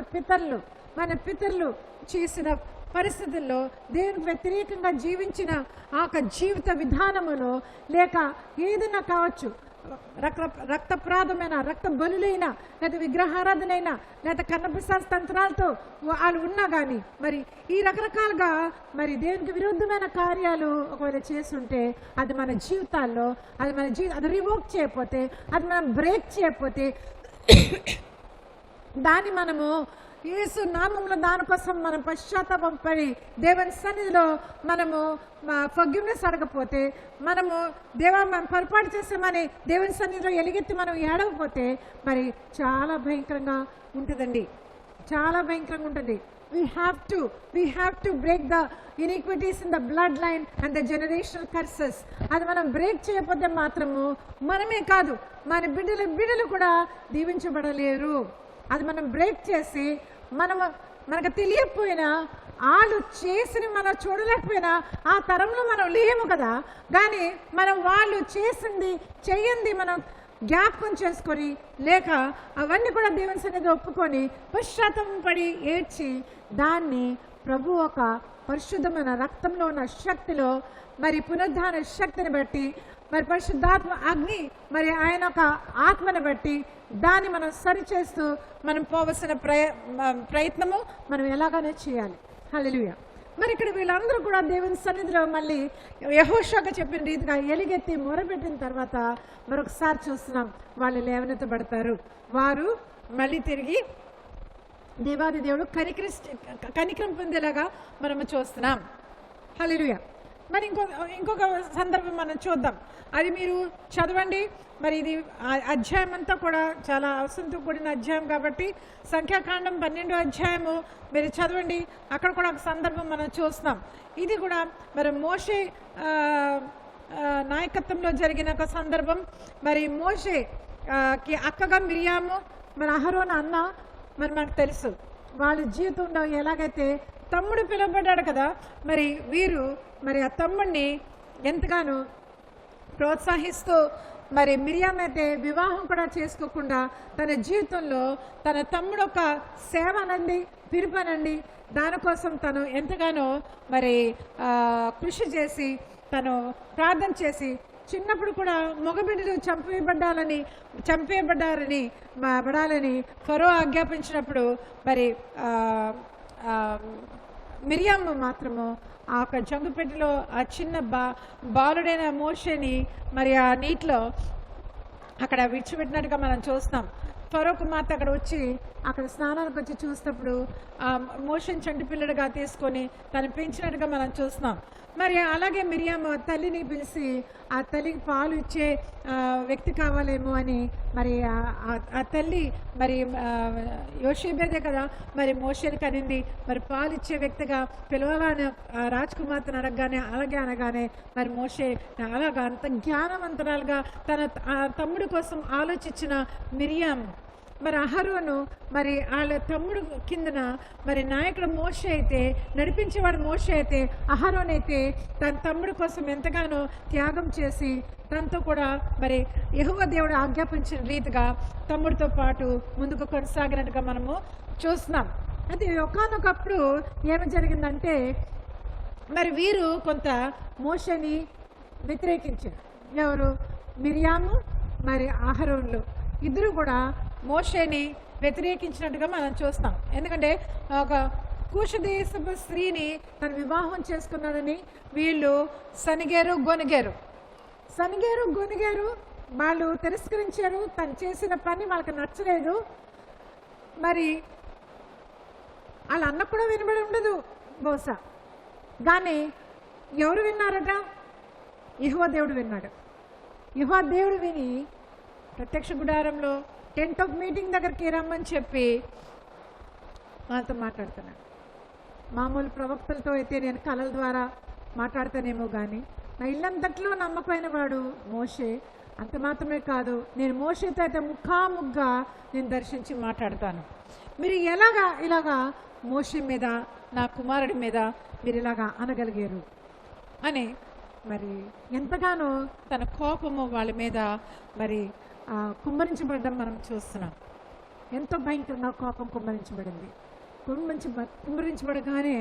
పితరులు చేసిన పరిస్థితుల్లో దేవునికి వ్యతిరేకంగా జీవించిన ఆ జీవిత విధానములో, లేక ఏదైనా కావచ్చు, రక్తప్రాదమైన రక్త బలులైన, లేదా విగ్రహారాధనైనా, లేదా కన్నపిశాచ తంత్రాలతో వాళ్ళు ఉన్నా కానీ మరి ఈ రకరకాలుగా మరి దేవునికి విరుద్ధమైన కార్యాలు ఒకవేళ చేస్తుంటే అది మన జీవితాల్లో అది రివోక్ చేయకపోతే, అది మనం బ్రేక్ చేయకపోతే, దాన్ని మనము యేసు నామములో దానికోసం మనం పశ్చాత్తాపం పడి దేవుని సన్నిధిలో మనము ఫర్గివ్నెస్ అడగపోతే, మనము మనం పొరపాటు చేసామని దేవుని సన్నిధిలో ఎలుగెత్తి మనం ఏడవకపోతే మరి చాలా భయంకరంగా ఉంటుందండి, చాలా భయంకరంగా ఉంటుంది. We have to break the iniquities in the bloodline and the generational curses. అది మనం బ్రేక్ చేయకపోతే మాత్రము మనమే కాదు, మన బిడ్డలు కూడా దీవించబడలేరు. అది మనం బ్రేక్ చేసి మనకు తెలియకపోయినా వాళ్ళు చేసిన మనం చూడలేకపోయినా ఆ తరంలో మనం లేము కదా, కానీ మనం వాళ్ళు చేసింది చెయ్యింది మనం జ్ఞాపకం చేసుకొని లేక అవన్నీ కూడా దేవుని సన్నిధి ఒప్పుకొని పశ్చాత్తాపం పడి ఏడ్చి దాన్ని ప్రభు ఒక పరిశుద్ధమైన రక్తంలో ఉన్న శక్తిలో మరి పునరుద్ధాన శక్తిని బట్టి మరి పరిశుద్ధాత్మ అగ్ని మరి ఆయన ఒక ఆత్మను బట్టి దాన్ని మనం సరిచేస్తూ మనం పోవలసిన ప్రయత్నము మనం ఎలాగానే చేయాలి. హల్లెలూయా. మరి ఇక్కడ వీళ్ళందరూ కూడా దేవుని సన్నిధిలో మళ్ళీ యెహోషువకు చెప్పిన రీతిగా ఎలుగెత్తి మొరపెట్టిన తర్వాత మరొకసారి చూస్తున్నాం వాళ్ళు లేవనెత్తబడతారు. వారు మళ్ళీ తిరిగి దేవాది దేవుడు కనికరం పొందేలాగా మనము చూస్తున్నాం. హల్లెలూయా. మరి ఇంకొక సందర్భం మనం చూద్దాం, అది మీరు చదవండి. మరి ఇది అధ్యాయం అంతా కూడా చాలా అవసరంతో కూడిన అధ్యాయం కాబట్టి సంఖ్యాకాండం 12వ అధ్యాయము మీరు చదవండి. అక్కడ కూడా ఒక సందర్భం మనం చూస్తున్నాం. ఇది కూడా మరి మోషే నాయకత్వంలో జరిగిన ఒక సందర్భం. మరి మోషేకి అక్కగా మిరియాము, మరి అహరోను అన్న, మరి మనకు తెలుసు వాళ్ళ జీవితంలో ఎలాగైతే తమ్ముడు పిలువబడ్డాడు కదా, మరి వీరు మరి ఆ తమ్ముడిని ఎంతగానో ప్రోత్సహిస్తూ మరి మిరియాం అయితే వివాహం కూడా చేసుకోకుండా తన జీవితంలో తన తమ్ముడు ఒక సేవ అనండి పిలుపనండి దానికోసం తను ఎంతగానో మరి కృషి చేసి తను ప్రార్థన చేసి చిన్నప్పుడు కూడా మగబిడ్డలు చంపేయబడ్డారని పడాలని ఫరో ఆజ్ఞాపించినప్పుడు మరి మిరియాము మాత్రము ఆ యొక్క జంగుపెట్టెలో ఆ చిన్న బాలుడైన మోషేని మరి ఆ నీటిలో అక్కడ విడిచిపెట్టినట్టుగా మనం చూస్తాం. ఫరో కుమార్తె అక్కడ వచ్చి అక్కడ స్నానానికి వచ్చి చూసినప్పుడు ఆ మోషన్ చంటి పిల్లడిగా తీసుకొని తను పెంచినట్టుగా మనం చూస్తున్నాం. మరి అలాగే మిరియాము తల్లిని పిలిచి ఆ తల్లికి పాలు ఇచ్చే వ్యక్తి కావాలేమో అని మరి ఆ తల్లి మరి యోషేబేదే కదా మరి మోషేని కనింది. మరి పాలు ఇచ్చే వ్యక్తిగా పిలవాలని రాజకుమార్తెను అలాగే అనగానే మరి మోషే అలాగా అంత జ్ఞానవంతరాలుగా తన తమ్ముడి కోసం ఆలోచించిన మిరియాము మరి అహరోను మరి వాళ్ళ తమ్ముడు కిందన మరి నాయకుడు మోషే అయితే నడిపించేవాడు మోషే అయితే అహరోన్ అయితే తన తమ్ముడి కోసం ఎంతగానో త్యాగం చేసి తనతో కూడా మరి యెహోవా దేవుడు ఆజ్ఞాపించిన రీతిగా తమ్ముడితో పాటు ముందుకు కొనసాగినట్టుగా మనము చూస్తున్నాం. అది ఒకానొకప్పుడు ఏమి జరిగిందంటే మరి వీరు కొంత మోషేని వ్యతిరేకించారు. ఎవరు? మిరియాము మరి అహరోన్లు ఇద్దరు కూడా మోషేని వ్యతిరేకించినట్టుగా మనం చూస్తాం. ఎందుకంటే ఒక కూష దేశపు స్త్రీని తను వివాహం చేసుకున్నాడని వీళ్ళు సనిగేరు గొనిగేరు వాళ్ళు తిరస్కరించారు. తను చేసిన పని వాళ్ళకి నచ్చలేదు. మరి వాళ్ళ అన్న కూడా వినబడి ఉండదు బహుశా, కానీ ఎవరు విన్నారట? యెహోవా దేవుడు విన్నాడు. యెహోవా దేవుడు విని ప్రత్యక్ష గుడారంలో టెంట్ ఆఫ్ మీటింగ్ దగ్గరికి రమ్మని చెప్పి వాళ్ళతో మాట్లాడుతున్నాడు. మామూలు ప్రవక్తలతో అయితే నేను కళల ద్వారా మాట్లాడతానేమో కానీ నా ఇల్లంతట్లో నమ్మకమైన వాడు మోషే. అంత మాత్రమే కాదు, నేను మోషేతో అయితే ముఖాముగ్గా నేను దర్శించి మాట్లాడతాను. మీరు ఇలాగా మోషే మీద నా కుమారుడి మీద మీరు ఇలాగా అనగలిగారు అని మరి ఎంతగానో తన కోపము వాళ్ళ మీద మరి కుమ్మరించబడడం మనం చూస్తున్నాం. ఎంతో భయంకరంగా కోపం కుమ్మరించబడింది. కుమ్మరించబడగానే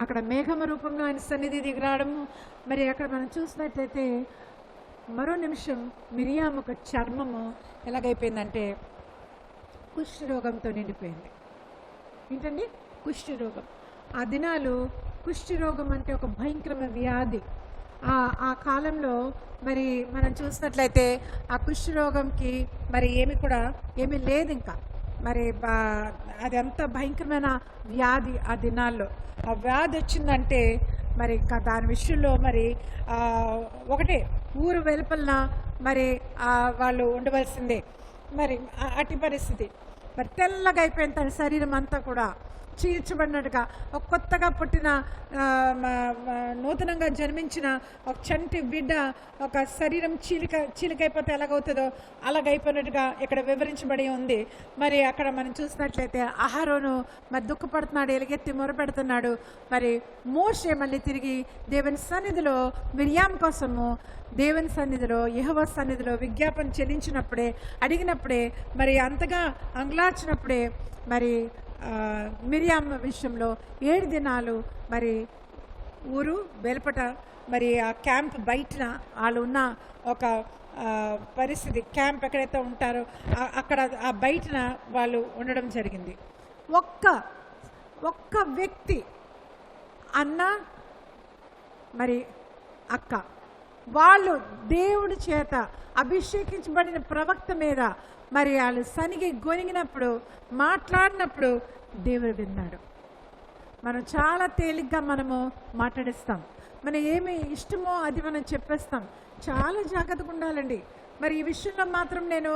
అక్కడ మేఘమ రూపంగా ఆయన సన్నిధి దిగిరావడము. మరి అక్కడ మనం చూసినట్లయితే మరో నిమిషం మిరియాము ఒక చర్మము ఎలాగైపోయిందంటే కుష్ఠరోగంతో నిండిపోయింది. ఏంటండి? కుష్ఠరోగం. ఆ దినాలు కుష్ఠరోగం అంటే ఒక భయంకరమైన వ్యాధి. ఆ కాలంలో మరి మనం చూసినట్లయితే ఆ కుష్ఠరోగంకి మరి ఏమీ లేదు ఇంకా. మరి అది అంత భయంకరమైన వ్యాధి ఆ దినాల్లో. ఆ వ్యాధి వచ్చిందంటే మరి ఇంకా దాని విషయంలో మరి ఒకటే ఊరు వెలుపలన మరి వాళ్ళు ఉండవలసిందే. మరి అట్టి పరిస్థితి. మరి తెల్లగా అయిపోయిన తన శరీరం అంతా కూడా చీల్చబడినట్టుగా, ఒక కొత్తగా పుట్టిన నూతనంగా జన్మించిన ఒక చంటి బిడ్డ ఒక శరీరం చీలికైపోతే ఎలాగవుతుందో అలాగైపోయినట్టుగా ఇక్కడ వివరించబడి ఉంది. మరి అక్కడ మనం చూసినట్లయితే అహరోను మరి దుఃఖపడుతున్నాడు, ఎలుగెత్తి మొరపెడుతున్నాడు. మరి మోషే మళ్ళీ తిరిగి దేవుని సన్నిధిలో మిరియాం కోసము దేవుని సన్నిధిలో యెహోవా సన్నిధిలో విజ్ఞాపన చెల్లించినప్పుడే, అడిగినప్పుడే, మరి అంతగా అంగలార్చినప్పుడే మరి మిరియాం విషయంలో 7 దినాలు మరి ఊరు వెలుపట మరి ఆ క్యాంప్ బయటన వాళ్ళు ఉన్న ఒక పరిస్థితి, క్యాంప్ ఎక్కడైతే ఉంటారో అక్కడ ఆ బయటన వాళ్ళు ఉండడం జరిగింది. ఒక్క వ్యక్తి అన్న మరి అక్క వాళ్ళు దేవుడి చేత అభిషేకించబడిన ప్రవక్త మీద మరి వాళ్ళు సనిగి గొనిగినప్పుడు మాట్లాడినప్పుడు దేవుడు విన్నాడు. మనం చాలా తేలిగ్గా మనము మాట్లాడిస్తాం, మనం ఏమి ఇష్టమో అది మనం చెప్పేస్తాం. చాలా జాగ్రత్తగా ఉండాలండి. మరి ఈ విషయంలో మాత్రం నేను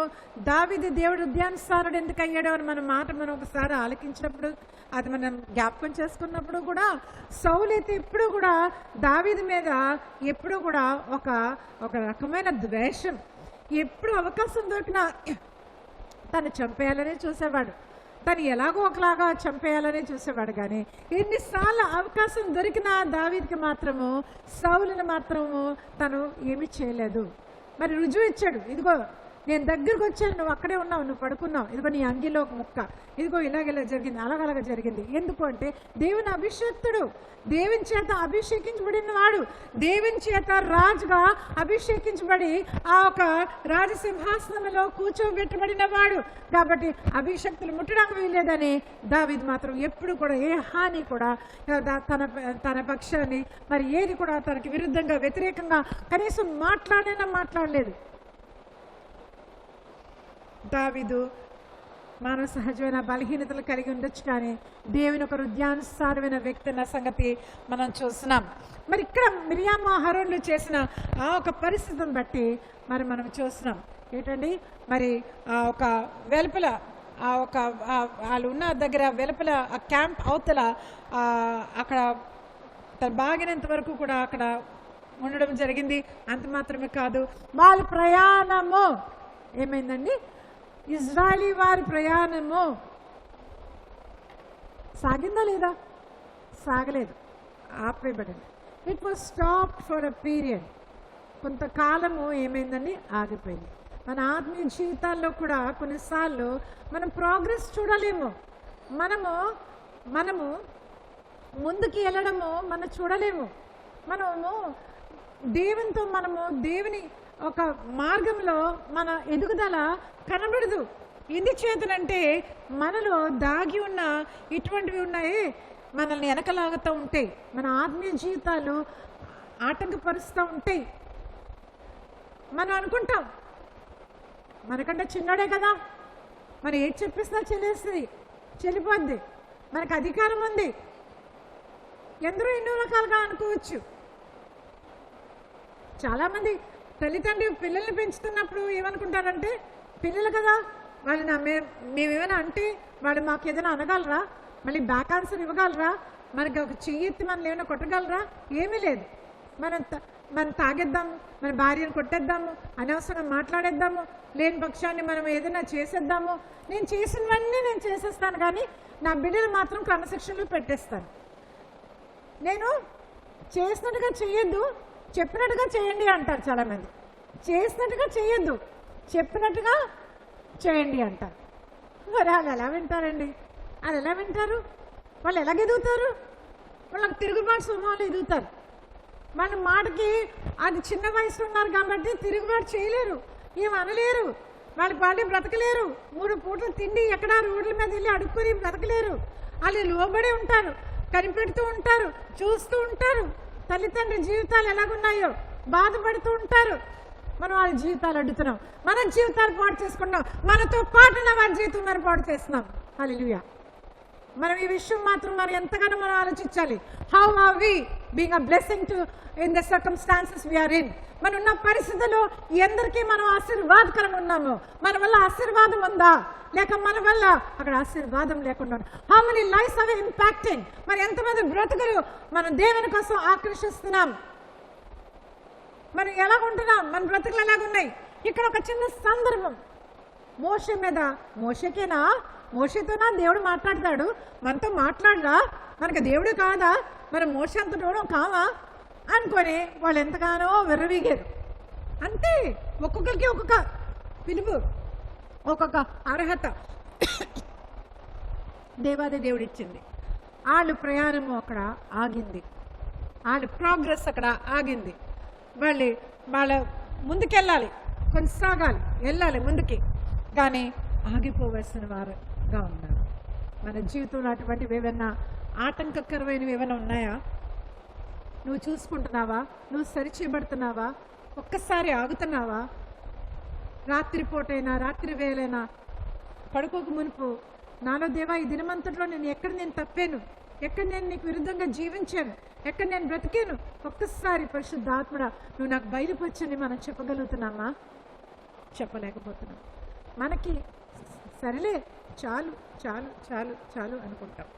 దావీదు దేవుడు ఉద్యానుసారుడు ఎందుకు అయ్యాడో అని మన మాట మనం ఒకసారి ఆలకించినప్పుడు, అది మనం జ్ఞాపకం చేసుకున్నప్పుడు కూడా, సౌలు అయితే ఎప్పుడూ కూడా దావీదు మీద ఎప్పుడూ కూడా ఒక రకమైన ద్వేషం, ఎప్పుడు అవకాశం దొరికినా తను చంపేయాలనే చూసేవాడు, తను ఎలాగో ఒకలాగా చంపేయాలనే చూసేవాడు. కానీ ఎన్నిసార్లు అవకాశం దొరికినా దావీదుకి మాత్రము, సౌలుని మాత్రము తను ఏమీ చేయలేదు. మరి రుజువు ఇచ్చాడు, ఇదిగో నేను దగ్గరకు వచ్చాను, నువ్వు అక్కడే ఉన్నావు, నువ్వు పడుకున్నావు, ఇదిగో నీ అంగిలో ఒక ముక్క, ఇదిగో ఇలాగ జరిగింది, అలాగలాగా జరిగింది. ఎందుకు అంటే దేవుని అభిషేక్తుడు, దేవుని చేత అభిషేకించబడిన వాడు, దేవుని చేత రాజుగా అభిషేకించబడి ఆ ఒక రాజసింహాసనంలో కూర్చోబెట్టబడిన వాడు. కాబట్టి అభిషక్తులు ముట్టడానికి వీల్లేదని దావీదు మాత్రం ఎప్పుడు కూడా ఏ హాని కూడా తన పక్షాన్ని మరి ఏది కూడా తనకి విరుద్ధంగా వ్యతిరేకంగా కనీసం మాట్లాడలేదు. దావీదు మానవ సహజమైన బలహీనతలు కలిగి ఉండొచ్చు, కానీ దేవుని ఒక హృదయానుసారమైన వ్యక్తి అన్న సంగతి మనం చూస్తున్నాం. మరి ఇక్కడ మిరియాము అహరోనులు చేసిన ఆ ఒక పరిస్థితిని బట్టి మరి మనం చూస్తున్నాం ఏంటండి, మరి ఆ ఒక వెలుపల ఆ ఒక వాళ్ళు ఉన్న దగ్గర వెలుపల ఆ క్యాంప్ అవతల అక్కడ బాగినంత వరకు కూడా అక్కడ ఉండడం జరిగింది. అంత మాత్రమే కాదు, వాళ్ళ ప్రయాణము ఏమైందండి, ఇజ్రాయలీ వారి ప్రయాణము సాగిందా లేదా? సాగలేదు, ఆపేయబడింది. It was stopped for a period. కొంతకాలము ఏమైందండి, ఆగిపోయింది. మన ఆత్మీయ జీవితాల్లో కూడా కొన్నిసార్లు మనం ప్రోగ్రెస్ చూడలేము, మనము ముందుకు వెళ్ళడము మనం చూడలేము. మనము దేవుని ఒక మార్గంలో మన ఎదుగుదల కనబడదు. ఎందుచేతనంటే మనలో దాగి ఉన్న ఇటువంటివి ఉన్నాయి, మనల్ని వెనకలాగుతూ ఉంటాయి, మన ఆత్మీయ జీవితాలు ఆటంకపరుస్తూ ఉంటాయి. మనం అనుకుంటాం మనకంటే చిన్నోడే కదా, మరి ఏది చెప్పిస్తున్నా చెల్లిపోద్ది, మనకు అధికారం ఉంది, ఎందరో ఎన్నో రకాలుగా అనుకోవచ్చు. చాలామంది తల్లిదండ్రులు పిల్లల్ని పెంచుతున్నప్పుడు ఏమనుకుంటారంటే, పిల్లలు కదా వాళ్ళు మేమేమైనా అంటే వాళ్ళు మాకు ఏదైనా అనగలరా, మళ్ళీ బ్యాక్ ఆన్సర్ ఇవ్వగలరా, మనకి ఒక చెయ్యెత్తి మనం ఏమైనా కొట్టగలరా? ఏమీ లేదు. మనం తాగేద్దాము, మన భార్యను కొట్టేద్దాము, అనవసరం మాట్లాడేద్దాము, లేని పక్షాన్ని మనం ఏదైనా చేసేద్దాము. నేను చేసినవన్నీ నేను చేసేస్తాను, కానీ నా బిడ్డలు మాత్రం క్రమశిక్షణలో పెట్టేస్తాను. నేను చేసినట్టుగా చెయ్యొద్దు, చెప్పినట్టుగా చేయండి అంటారు చాలామంది. చేసినట్టుగా చేయొద్దు, చెప్పినట్టుగా చేయండి అంటారు. మరి వాళ్ళు ఎలా వింటారండి? వాళ్ళు ఎలా వింటారు? వాళ్ళు ఎలాగ ఎదుగుతారు? వాళ్ళకి తిరుగుబాటు స్వభావాలు ఎదుగుతారు. మన మాటకి అది చిన్న వయసులో ఉన్నారు కాబట్టి తిరుగుబాటు చేయలేరు, ఏం అనలేరు, వాళ్ళ పాటి బ్రతకలేరు. 3 పూటలు తిండి ఎక్కడ రోడ్ల మీద వెళ్ళి అడుక్కొని బ్రతకలేరు. వాళ్ళు లోబడి ఉంటారు, కనిపెడుతూ ఉంటారు, చూస్తూ ఉంటారు. తల్లిదండ్రుల జీవితాలు ఎలాగున్నాయో బాధపడుతూ ఉంటారు. మనం వాళ్ళ జీవితాలు అడ్డుతున్నాం, మన జీవితాలు పాటు చేసుకుంటున్నాం, మనతో పాటున్న వారి జీవితం మనం పాటు చేస్తున్నాం. హల్లెలూయా. మనం ఈ విషయం మాత్రం మనం ఎంతగానో మనం ఆలోచించాలి. How are we being a blessing to in the circumstances we're in. మనం ఉన్న పరిస్థితుల్లో ఎందరికీ మనం ఆశీర్వాదకరంగా ఉన్నాము. మన వల్ల ఆశీర్వాదం ఉందా, లేక మన వల్ల అక్కడ ఆశీర్వాదం లేకుండా how many lives are impacting. మరి ఎంతమంది బ్రతుకులు మనం దేవుని కోసం ఆకర్షిస్తున్నాం, మనం ఎలా ఉంటున్నాం, మన బ్రతుకులు ఎలాగున్నాయి. ఇక్కడ ఒక చిన్న సందర్భం మోషే మీద, మోషేతోనా దేవుడు మాట్లాడతాడు, మనతో మాట్లాడరా, మనకు దేవుడు కాదా, మరి మోషే అంత దూరం కావా అనుకొని వాళ్ళు ఎంతగానో విర్రవీగారు. అంతే, ఒక్కొక్కరికి ఒక్కొక్క పిలుపు, ఒక్కొక్క అర్హత దేవాది దేవుడు ఇచ్చింది. వాళ్ళు ప్రయాణము అక్కడ ఆగింది, వాళ్ళ ప్రోగ్రెస్ అక్కడ ఆగింది. వాళ్ళ ముందుకెళ్ళాలి, కొనసాగాలి, వెళ్ళాలి ముందుకి, కానీ ఆగిపోవలసిన వారుగా ఉన్నారు. మన జీవితంలో అటువంటివి ఏమైనా ఆటంకకరమైనవి ఏమైనా ఉన్నాయా? నువ్వు చూసుకుంటున్నావా? నువ్వు సరిచేయబడుతున్నావా? ఒక్కసారి ఆగుతున్నావా? రాత్రిపూటైనా రాత్రి వేళైనా పడుకోక మునుపు నాలో దేవా ఈ దినమంతట్లో నేను తప్పాను, ఎక్కడ నేను నీకు విరుద్ధంగా జీవించాను, ఎక్కడ నేను బ్రతికాను, ఒక్కసారి పరిశుద్ధాత్మడా నువ్వు నాకు బయలుపరచని మనం చెప్పగలుగుతున్నామా? చెప్పలేకపోతున్నాం. మనకి సరేలే చాలు చాలు చాలు చాలు అనుకుంటాం.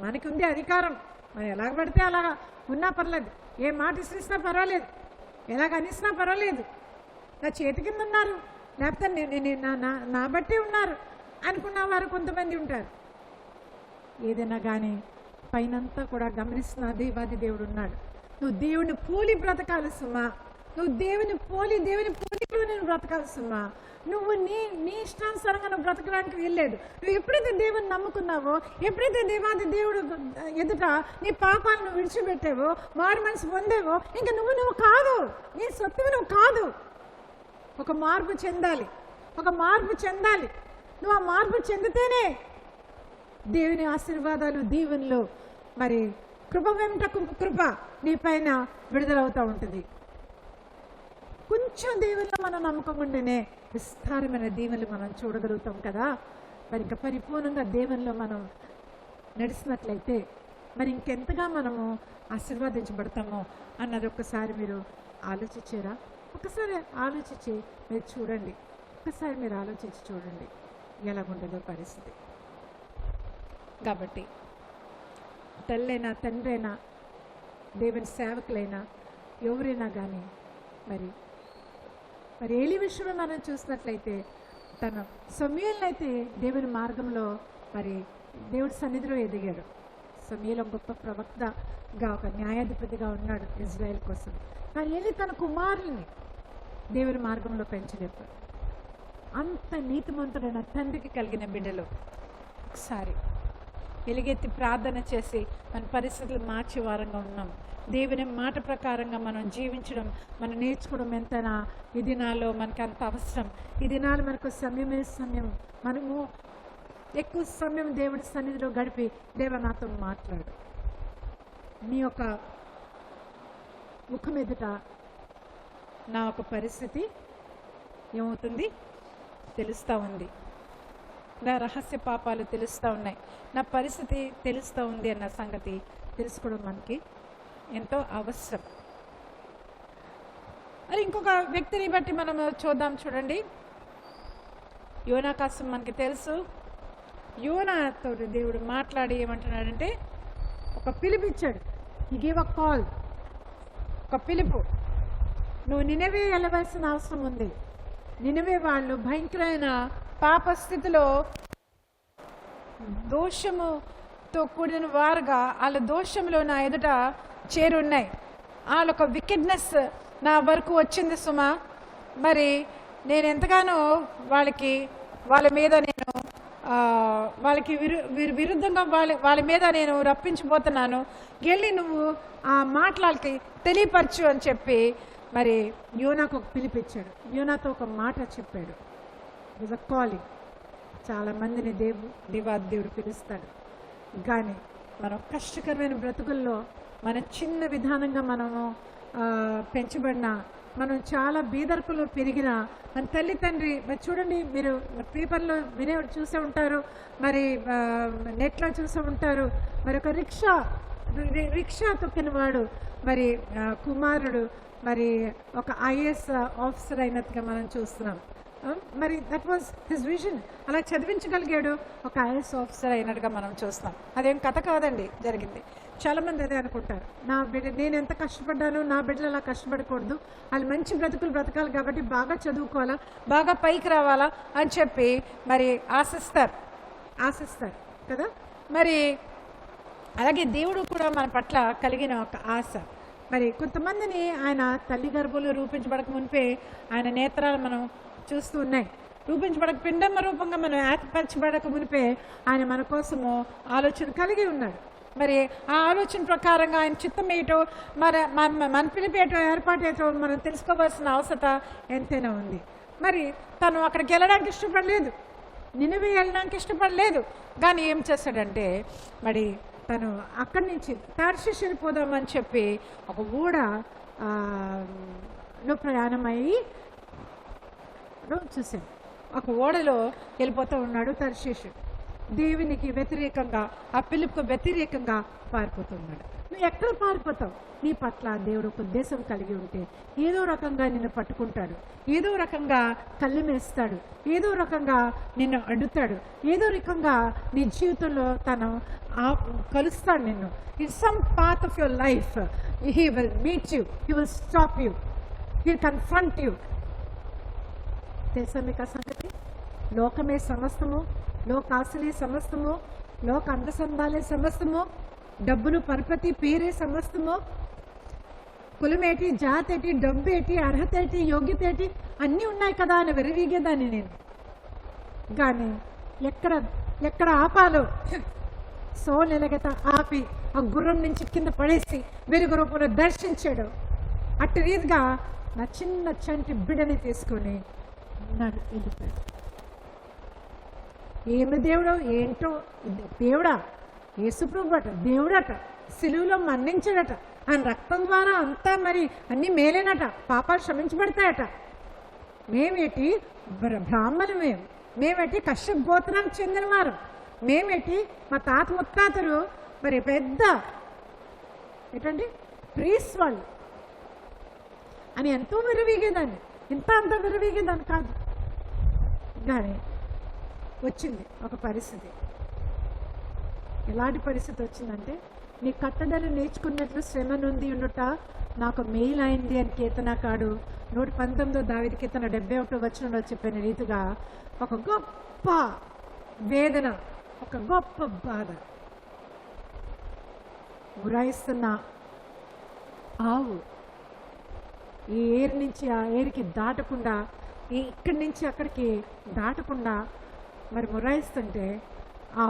మనకి ఉంది అధికారం, మనం ఎలాగ పడితే అలాగా ఉన్నా పర్లేదు, ఏ మాట ఇసిరిసినా పర్వాలేదు, ఎలాగ అనిసినా పర్వాలేదు, నా చేతి కింద ఉన్నారు, లేకపోతే నా బట్టి ఉన్నారు అనుకున్న వారు కొంతమంది ఉంటారు. ఏదైనా కానీ పైనంతా కూడా గమనిస్తున్న దేవాది దేవుడు ఉన్నాడు. నువ్వు దేవుని పోలి బ్రతకాలి సుమా, నువ్వు దేవుని పోలికలో నేను బ్రతకాలి సుమా. నువ్వు నీ ఇష్టానుసారంగా నువ్వు బ్రతకడానికి వీల్లేదు. నువ్వు ఎప్పుడైతే దేవుని నమ్ముకున్నావో, ఎప్పుడైతే దేవాది దేవుడు ఎదుట నీ పాపాలను విడిచిపెట్టావో, మారు మనసు పొందేవో, ఇంకా నువ్వు కాదు, నీ సొత్తువి నువ్వు కాదు. ఒక మార్పు చెందాలి. నువ్వు ఆ మార్పు చెందితేనే దేవుని ఆశీర్వాదాలు, దీవెనలు, మరి కృప వెంట కృప నీ పైన విడుదలవుతూ ఉంటుంది. కొంచెం దేవుల్లో మనం నమ్మకం ఉంటేనే విస్తారమైన దీవెనలు మనం చూడగలుగుతాం కదా. మరి ఇంకా పరిపూర్ణంగా దేవుల్లో మనం నడిచినట్లయితే మరి ఇంకెంతగా మనము ఆశీర్వాదించబడతామో అన్నది ఒక్కసారి మీరు ఆలోచించారా? ఒకసారి ఆలోచించి మీరు చూడండి, ఆలోచించి చూడండి ఎలాగుంటుందో పరిస్థితి. కాబట్టి తల్లైనా తండ్రైనా దేవుని సేవకులైనా ఎవరైనా కానీ మరి ఏలి విషయమే మనం చూసినట్లయితే తన సమూయేలును అయితే దేవుని మార్గంలో మరి దేవుడి సన్నిధిలో ఎదిగాడు. సమూయేలు గొప్ప ప్రవక్తగా, ఒక న్యాయాధిపతిగా ఉన్నాడు ఇజ్రాయెల్ కోసం. కానీ ఏలి తన కుమారుల్ని దేవుని మార్గంలో పెంచలేపాడు. అంత నీతిమంతుడైన తండ్రికి కలిగిన బిడ్డలు ఒకసారి ఎలుగెత్తి ప్రార్థన చేసి మన పరిస్థితులు మార్చే వారంగా ఉన్నాం. దేవుని మాట ప్రకారంగా మనం జీవించడం, మనం నేర్చుకోవడం ఎంతైనా ఈ దినాల్లో మనకు అంత అవసరం. ఈ దినాలు మనకు సమయం, మనము ఎక్కువ సమయం దేవుడి సన్నిధిలో గడిపి దేవ నాతో మాట్లాడు, నీ యొక్క ముఖం ఎదుట నా ఒక పరిస్థితి ఏమవుతుంది తెలుస్తూ ఉంది, నా రహస్య పాపాలు తెలుస్తూ ఉన్నాయి, నా పరిస్థితి తెలుస్తూ ఉంది అన్న సంగతి తెలుసుకోవడం మనకి ఎంతో అవసరం. అది ఇంకొక వ్యక్తిని బట్టి మనం చూద్దాం. చూడండి, యోనా కోసం మనకి తెలుసు. యోనాతో దేవుడు మాట్లాడి ఏమంటున్నాడంటే ఒక పిలుపిచ్చాడు. హి గివ్ అ కాల్, ఒక పిలుపు. నువ్వు నినవే వెళ్ళవలసిన అవసరం ఉంది. నినవే వాళ్ళు భయంకరమైన పాప స్థితిలో దోషముతో కూడిన వారుగా వాళ్ళ దోషంలో నా ఎదుట చేరున్నాయి. వాళ్ళొక వికెడ్నెస్ నా వరకు వచ్చింది సుమా. మరి నేను ఎంతగానో వాళ్ళ మీద నేను వాళ్ళకి విరుద్ధంగా వాళ్ళ మీద నేను రప్పించిపోతున్నాను. వెళ్ళి నువ్వు ఆ మాటలకి తెలియపరచు అని చెప్పి మరి యోనాకు ఒక పిలిపించాడు. యోనాతో ఒక మాట చెప్పాడు. It was a calling. చాలామందిని దేవుడు పిలుస్తాడు. కానీ మనం కష్టకరమైన బ్రతుకుల్లో మన చిన్న విధానంగా మనము పెంచబడిన మనం చాలా బీదర్కులు పెరిగిన మన తల్లి తండ్రి మరి చూడండి, మీరు పేపర్లో వినే చూసే ఉంటారు, మరి నెట్లో చూసే ఉంటారు, మరి ఒక రిక్షా తొక్కినవాడు మరి కుమారుడు మరి ఒక ఐఏఎస్ ఆఫీసర్ అయినట్టుగా మనం చూస్తున్నాం. మరి దట్ వాజ్ హిస్ విజన్. అలా చదివించగలిగాడు, ఒక ఐఏఎస్ ఆఫీసర్ అయినట్టుగా మనం చూస్తాం. అదేం కథ కాదండి, జరిగింది. చాలామంది అదే అనుకుంటారు, నా బిడ్డ నేను ఎంత కష్టపడ్డాను, నా బిడ్డలు అలా కష్టపడకూడదు, వాళ్ళు మంచి బ్రతుకులు బ్రతకాలి కాబట్టి బాగా చదువుకోవాలా, బాగా పైకి రావాలా అని చెప్పి మరి ఆశిస్తారు కదా. మరి అలాగే దేవుడు కూడా మన పట్ల కలిగిన ఒక ఆశ. మరి కొంతమందిని ఆయన తల్లి గర్భంలో రూపించబడక మునిపే ఆయన నేత్రాలు మనం చూస్తూ ఉన్నాయి. రూపించబడక పిండమ్మ రూపంగా మనం ఏర్పరచబడక మునిపే ఆయన మన కోసము ఆలోచన కలిగి ఉన్నాడు. మరి ఆ ఆలోచన ప్రకారంగా ఆయన చిత్తం ఏటో మరి మన పిలిపేటో ఏర్పాటేటో మనం తెలుసుకోవాల్సిన అవసరత ఎంతైనా ఉంది. మరి తను అక్కడికి వెళ్ళడానికి ఇష్టపడలేదు, నినివే వెళ్ళడానికి ఇష్టపడలేదు. కానీ ఏం చేశాడంటే మరి తను అక్కడి నుంచి తర్షీషు వెళ్ళిపోదామని చెప్పి ఒక ఓడలో ప్రయాణమయ్యి చూశాను. ఒక ఓడలో వెళ్ళిపోతూ ఉన్నాడు తర్షీషు. దేవునికి వ్యతిరేకంగా, ఆ పిలుపుకు వ్యతిరేకంగా పారిపోతున్నాడు. నువ్వు ఎక్కడ పారిపోతావు? నీ పట్ల దేవుడు ఒక ఉద్దేశం కలిగి ఉంటే ఏదో రకంగా నిన్ను పట్టుకుంటాడు, ఏదో రకంగా కళ్ళెమేస్తాడు, ఏదో రకంగా నిన్ను అడ్డుతాడు, ఏదో రకంగా నీ జీవితంలో తను కలుస్తాడు నిన్ను. In some part of your life he will meet you, he will stop you, he will confront you. తెలుసా మీకు ఆ సంగతి? లోకమే సమస్తము, లోకాశలే సమస్తము, లోక అందసందాలే సమస్తము, డబ్బులు పరపతి పేరే సమస్తము, కులమేటి, జాతేటి, డబ్బేటి, అర్హత ఏంటి, యోగ్యత ఏంటి అన్నీ ఉన్నాయి కదా అని విరవీగేదాన్ని నేను. కానీ ఎక్కడ ఆపాలో సోలెలగత ఆపి ఆ గుర్రం నుంచి కింద పడేసి వెలుగు రూపంలో దర్శించాడు. అటు రీతిగా నా చిన్న చంటి బిడ్డని తీసుకొని ఉన్నాడు, వెళ్ళిపోయాడు. ఏమి దేవుడు ఏంటో, దేవుడా యేసుప్రభు అట, దేవుడట, సిలువలో మరణించాడట, ఆయన రక్తం ద్వారా అంతా మరి అన్నీ మేలేనట, పాపాలు క్షమించబడతాయట. మేమేటి బ్రాహ్మణమే, మేమేటి కశ్యప గోత్రానికి చెందినవారు, మేమేటి మా తాత ముత్తాతలు మరి పెద్ద ఏంటండి ప్రీస్ వాళ్ళు అని ఎంతో విరవీగేదాన్ని. అంత విరవీగేదాన్ని కాదు. కానీ వచ్చింది ఒక పరిస్థితి. ఎలాంటి పరిస్థితి వచ్చిందంటే, నీ కట్టడలు నేర్చుకున్నట్లు శ్రమ నుండి ఉండుట నాకు మెయిల్ అయింది అని కీర్తనకాడు 119 దావీదు కీర్తన 71 వచనంలో చెప్పిన రీతిగా ఒక గొప్ప వేదన, ఒక గొప్ప బాధ. గురాయిస్తున్న ఆవు ఈ ఏరు నుంచి ఆ ఏరికి దాటకుండా, ఇక్కడి నుంచి అక్కడికి దాటకుండా మరి మురాయిస్తుంటే ఆ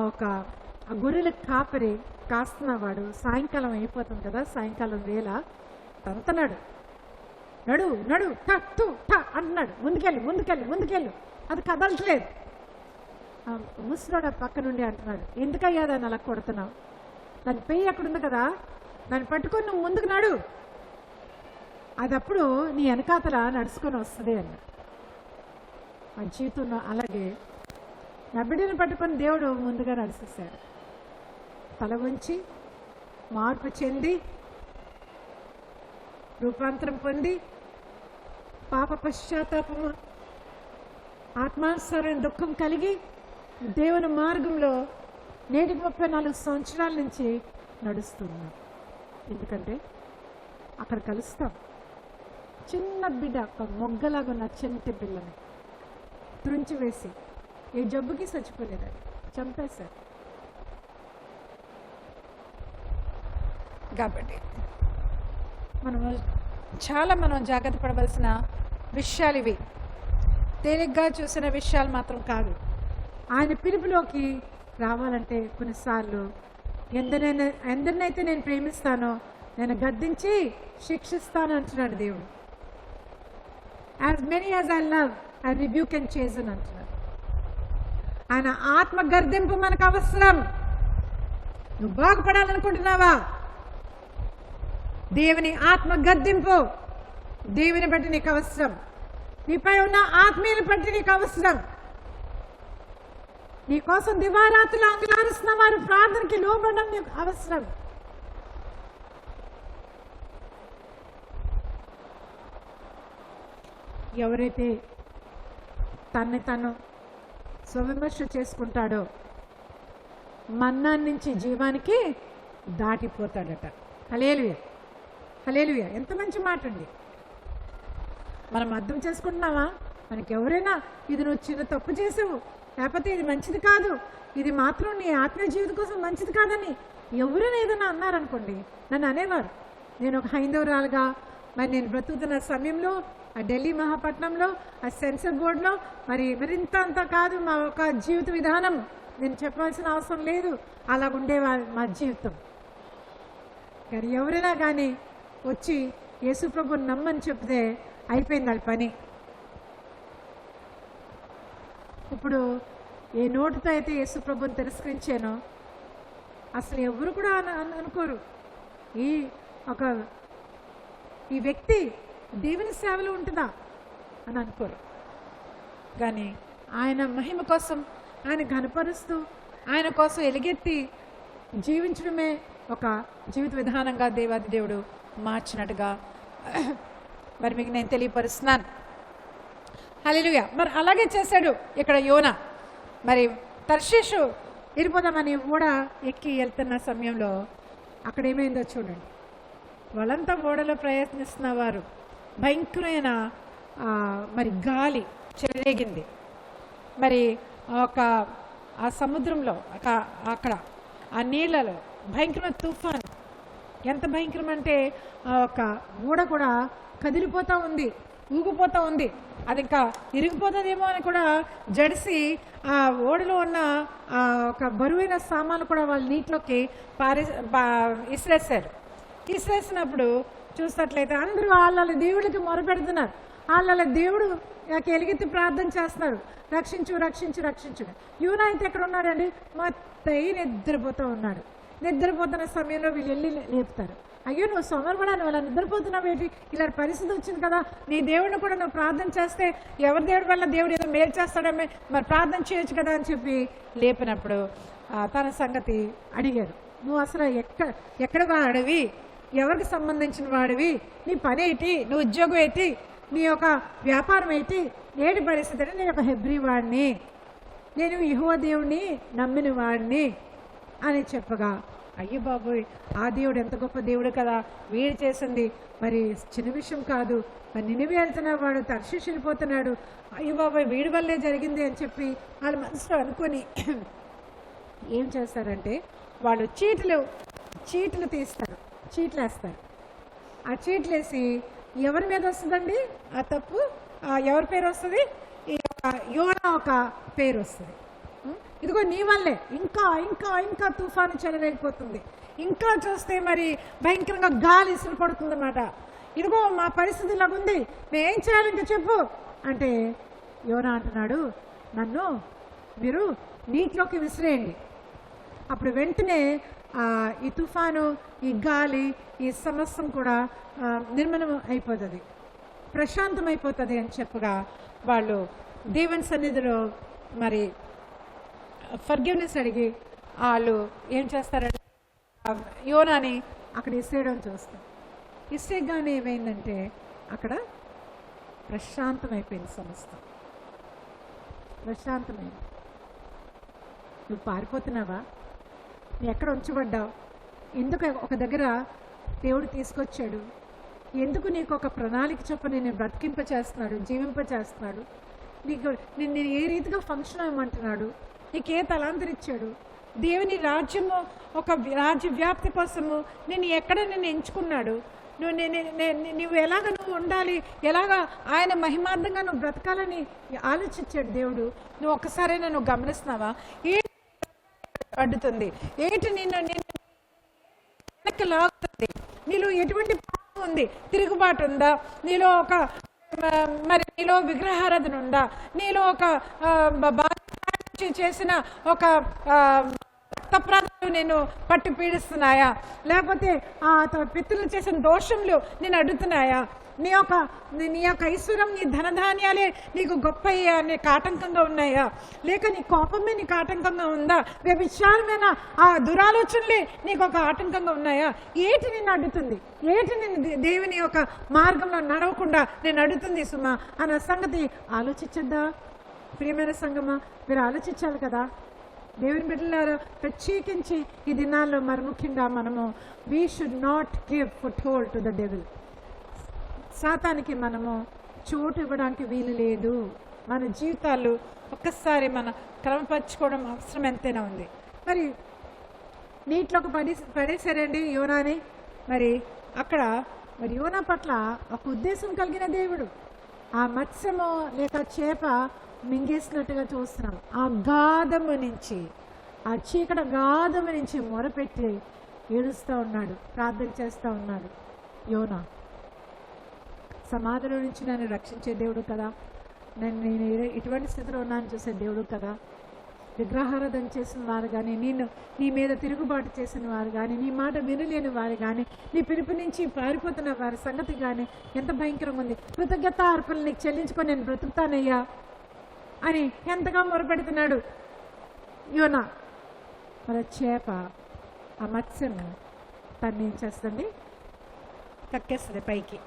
గొర్రెల కాపరి కాస్తున్నవాడు సాయంకాలం అయిపోతుంది కదా, సాయంకాలం వేళ తంతనాడు, నడు నడు అంటున్నాడు, ముందుకెళ్ళు. అది కదలట్లేదు. ముసలాడు పక్క నుండి అంటున్నాడు, ఎందుకయ్యా దాన్ని అలా కొడుతున్నావు? దాని పెయ్యి అక్కడ ఉంది కదా, దాన్ని పట్టుకొని నువ్వు ముందుకు నడు, అది అప్పుడు నీ వెనకాతల నడుచుకొని వస్తుంది అన్నాడు. మా జీవితంలో అలాగే నా బిడ్డను పట్టుకొని దేవుడు ముందుగా నడిచేశాడు. తల వంచి మార్పు చెంది రూపాంతరం పొంది పాప పశ్చాత్తాపము ఆత్మానుసారమైన దుఃఖం కలిగి దేవుని మార్గంలో నేటికి 34 సంవత్సరాల నుంచి నడుస్తున్నాం. ఎందుకంటే అక్కడ కలుస్తాం. చిన్న బిడ్డ, ఒక మొగ్గలాగా ఉన్న చెంటి పిల్లని త్రుంచి వేసి ఏ జబ్బుకి చచ్చిపోలేదని చంపేశారు. కాబట్టి మనం జాగ్రత్త పడవలసిన విషయాలు ఇవి. తేలిగ్గా చూసిన విషయాలు మాత్రం కాదు. ఆయన పిలుపులోకి రావాలంటే కొన్నిసార్లు ఎందరినైతే నేను ప్రేమిస్తానో నేను గద్దించి శిక్షిస్తాను అంటున్నాడు దేవుడు. As many as I love I rebuke and chasten అంటున్నాడు. ఆయన ఆత్మ గర్దింపు మనకు అవసరం. నువ్వు బాగుపడాలనుకుంటున్నావా? దేవుని ఆత్మ గద్దింపు దేవుని బట్టి నీకు అవసరం, నీపై ఉన్న ఆత్మీయుని బట్టి నీకు అవసరం. నీ కోసం దివారాత్రులు అంగలారుస్తున్న వారు ప్రార్థనకి లోబడడం నీకు అవసరం. ఎవరైతే తన్ని తను స్వవిమర్శ చేసుకుంటాడో మన్నా నుంచి జీవానికి దాటిపోతాడట. హల్లెలూయా, హల్లెలూయా. ఎంత మంచి మాట అండి. మనం అర్థం చేసుకుంటున్నావా? మనకి ఎవరైనా ఇది నువ్వు చిన్న తప్పు చేసావు, లేకపోతే ఇది మంచిది కాదు, ఇది మాత్రం నీ ఆత్మీయ జీవితం కోసం మంచిది కాదని ఎవరైనా ఏదైనా అన్నారనుకోండి, నన్ను అనేవారు. నేను ఒక హైందవరాలుగా మరి నేను బ్రతుకుతున్న సమయంలో ఆ ఢిల్లీ మహాపట్నంలో ఆ సెన్సర్ బోర్డులో మరింత అంతా కాదు మా ఒక జీవిత విధానం. నేను చెప్పాల్సిన అవసరం లేదు, అలాగుండేవారు మా జీవితం. కానీ ఎవరైనా కానీ వచ్చి యేసు ప్రభుని నమ్మని చెప్తే అయిపోయింది వాళ్ళ పని. ఇప్పుడు ఏ నోటితో అయితే యేసు ప్రభుని తిరస్కరించానో అసలు ఎవరు కూడా అనుకోరు ఈ వ్యక్తి దేవుని సేవలో ఉంటుందా అని అనుకోరు. కానీ ఆయన మహిమ కోసం ఆయన ఘనపరుస్తూ ఆయన కోసం ఎలుగెత్తి జీవించడమే ఒక జీవిత విధానంగా దేవాది దేవుడు మార్చినట్టుగా మరి మీకు నేను తెలియపరుస్తున్నాను. హల్లెలూయా. మరి అలాగే చేశాడు ఇక్కడ యోనా. మరి తర్షీషు వెళ్ళిపోదామని ఓడ ఎక్కి వెళ్తున్న సమయంలో అక్కడ ఏమైందో చూడండి. వాళ్ళంతా ఓడలో ప్రయత్నిస్తున్న వారు భయంకరమైన మరి గాలి చెలరేగింది. మరి ఆ సముద్రంలో అక్కడ ఆ నీళ్ళలో భయంకరమైన తుఫాన్. ఎంత భయంకరం అంటే ఒక ఓడ కూడా కదిలిపోతూ ఉంది, ఊగిపోతూ ఉంది. అది ఇంకా ఇరిగిపోతుందేమో అని కూడా జడిసి ఆ ఓడలో ఉన్న ఒక బరువైన సామాన్లు కూడా వాళ్ళు నీటిలోకి ఇసిరేసినప్పుడు చూసినట్లయితే అందరూ వాళ్ళ దేవుడికి మొరపెడుతున్నారు. వాళ్ళ దేవుడు ఎలుగెత్తి ప్రార్థన చేస్తున్నారు, రక్షించు రక్షించు రక్షించు. యోనా అయితే ఎక్కడ ఉన్నాడండి? మొత్తై నిద్రపోతూ ఉన్నాడు. నిద్రపోతున్న సమయంలో వీళ్ళు వెళ్ళి లేపుతారు. అయ్యో నువ్వు సోమరపడాను, వాళ్ళ నిద్రపోతున్నావు ఏంటి? ఇలా పరిస్థితి వచ్చింది కదా, నీ దేవుడిని కూడా నువ్వు ప్రార్థన చేస్తే ఎవరి దేవుడి వల్ల దేవుడు ఏదో మేలు చేస్తాడమే, మరి ప్రార్థన చేయొచ్చు కదా అని చెప్పి లేపినప్పుడు తన సంగతి అడిగారు. నువ్వు అసలు ఎక్కడ వాడివి, ఎవరికి సంబంధించిన వాడివి, నీ పని ఏంటి, నీ ఉద్యోగం ఏంటి, నీ యొక్క వ్యాపారం ఏంటి, నేటి పరిస్థితి అంటే నేను ఒక హెబ్రీ వాడిని, నేను యెహోవా దేవుడిని నమ్మిన వాడిని అని చెప్పగా, అయ్యో బాబోయ్ ఆ దేవుడు ఎంత గొప్ప దేవుడు కదా, వీడు చేసింది మరి చిన్న విషయం కాదు, మరి నినివే వెళ్తున్నాడు, వాడు తర్షీషు వెళ్ళిపోతున్నాడు, అయ్యో బాబోయ్ వీడి వల్లే జరిగింది అని చెప్పి వాళ్ళ మనసులో అనుకొని ఏం చేస్తారంటే వాళ్ళు చీట్లు తీస్తారు, చీట్లు వేస్తారు. ఆ చీట్లు వేసి ఎవరి మీద వస్తుందండి ఆ తప్పు? ఎవరి పేరు వస్తుంది? ఈ యోనా ఒక పేరు వస్తుంది. ఇదిగో నీ వల్లే ఇంకా ఇంకా ఇంకా తుఫాను చెలరేగిపోతుంది, ఇంకా చూస్తే మరి భయంకరంగా గాలి ఇసురు పడుతుంది అన్నమాట. ఇదిగో మా పరిస్థితి ఇలాగుంది, మేమేం చేయాలి ఇంకా చెప్పు అంటే యోనా అంటున్నాడు, నన్ను మీరు నీటిలోకి విసిరేయండి. అప్పుడు వెంటనే ఈ తుఫాను, ఈ గాలి, ఈ సమస్తం కూడా నిర్మలం అయిపోతుంది, ప్రశాంతం అయిపోతుంది అని చెప్పగా వాళ్ళు దేవుని సన్నిధిలో మరి ఫర్గివ్నెస్ అడిగి వాళ్ళు ఏం చేస్తారంటే యోనాని అక్కడ ఇసేయడం చూస్తాం. ఇసేగానే ఏమైందంటే అక్కడ ప్రశాంతం అయిపోయింది, సమస్తం ప్రశాంతమైంది. నువ్వు పారిపోతున్నావా? నువ్వు ఎక్కడ ఉంచబడ్డావు? ఎందుకు ఒక దగ్గర దేవుడు తీసుకొచ్చాడు? ఎందుకు నీకు ఒక ప్రణాళిక చొప్పున నేను బ్రతికింపచేస్తున్నాడు, జీవింపచేస్తున్నాడు? నీకు నిన్ను ఏ రీతిగా ఫంక్షన్ అవ్వమంటున్నాడు? నీకు ఏ తలాంతరిచ్చాడు? దేవుని రాజ్యము, ఒక రాజ్య వ్యాప్తి కోసము నేను ఎక్కడ నిన్ను ఎంచుకున్నాడు? నువ్వు ఎలాగ నువ్వు ఉండాలి, ఎలాగా ఆయన మహిమార్థంగా నువ్వు బ్రతకాలని ఆలోచించాడు దేవుడు. నువ్వు ఒక్కసారైనా నువ్వు గమనిస్తున్నావా? ఏంటి అడ్డుతుంది, ఏంటి నిన్ను వెనక్కి లాగుతుంది? నీలో ఎటువంటి పాపం ఉంది, తిరుగుబాటు ఉందా? నీలో నీలో విగ్రహారాధన ఉందా? నీలో ఒక చేసిన ఒక రక్తప్రాణాలు నేను పట్టి పీడిస్తున్నాయా, లేకపోతే పితృలు చేసిన దోషములు నేను అడ్డుతున్నాయా, నీ యొక్క ఐశ్వర్యం, నీ ధనధాన్యాలే నీకు గొప్ప నీకు ఆటంకంగా ఉన్నాయా, లేక నీ కోపమే నీకు ఆటంకంగా ఉందా, వ్యభిచారమైన ఆ దురాలోచనలే నీకు ఒక ఆటంకంగా ఉన్నాయా, ఏటి నిన్ను అడ్డుతుంది, ఏటి నేను దేవుని యొక్క మార్గంలో నడవకుండా నేను అడ్డుతుంది సుమా అన్న సంగతి ఆలోచించద్దా? ప్రియమైన సంగమా, మీరు ఆలోచించాలి కదా. దేవుని బిడ్డలారా, ప్రత్యేకించి ఈ దినాల్లో మరి ముఖ్యంగా మనము we should not give foot hold to the devil. సాతానికి మనము చోటు ఇవ్వడానికి వీలు లేదు. మన జీవితాలు ఒక్కసారి మనం క్రమపరచుకోవడం అవసరం ఎంతైనా ఉంది. మరి నీటిలోకి పడేశారండి యోనాని. మరి అక్కడ మరి యోనా పట్ల ఒక ఉద్దేశం కలిగిన దేవుడు ఆ మత్స్యము లేక చేప మింగేసినట్టుగా చూస్తున్నాం. ఆ గాధము నుంచి, ఆ చీకటి గాధము నుంచి మొరపెట్టి ఏడుస్తూ ఉన్నాడు, ప్రార్థన చేస్తూ ఉన్నాడు. యోనా సమాధిలో నుంచి నన్ను రక్షించే దేవుడు కదా, నేను ఇటువంటి స్థితిలో ఉన్నాను చూసే దేవుడు కదా. విగ్రహారాధన చేసిన వారు కానీ, నీ మీద తిరుగుబాటు చేసిన వారు కానీ, నీ మాట వినలేని వారు కానీ, నీ పిలుపు నుంచి పారిపోతున్న వారి సంగతి కానీ ఎంత భయంకరంగా ఉంది. కృతజ్ఞత అర్పణలు నీకు చెల్లించుకొని నేను బ్రతుకుతానయ్యా అని ఎంతగా మొరపెడుతున్నాడు యోనా. మన చేప, ఆ మత్స్యము తను ఏం చేస్తుంది, కక్కేస్తుంది పైకి.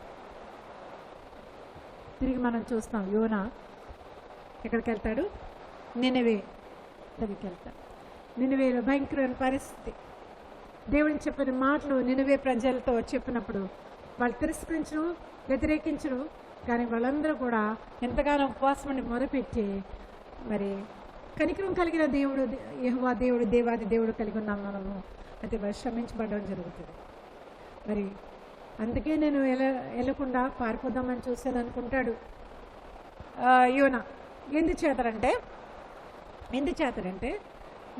తిరిగి మనం చూస్తాం యోనా ఎక్కడికి వెళ్తాడు, నినవే దగ్గరికి వెళ్తాడు. నినవేలో భయంకరమైన పరిస్థితి. దేవుడిని చెప్పిన మాటలు నినవే ప్రజలతో చెప్పినప్పుడు వాళ్ళు తిరస్కరించరు, వ్యతిరేకించరు. కానీ వాళ్ళందరూ కూడా ఎంతగానో ఉపవాసం మొదలుపెట్టి మరి కనికరం కలిగిన దేవుడు యెహోవా దేవుడు, దేవాది దేవుడు కలిగి ఉన్నాం మనము, అయితే శ్రమించబడడం జరుగుతుంది. మరి అందుకే నేను వెళ్ళకుండా పారిపోదామని చూశాను అనుకుంటాడు యోనా. ఎందుచేతనంటే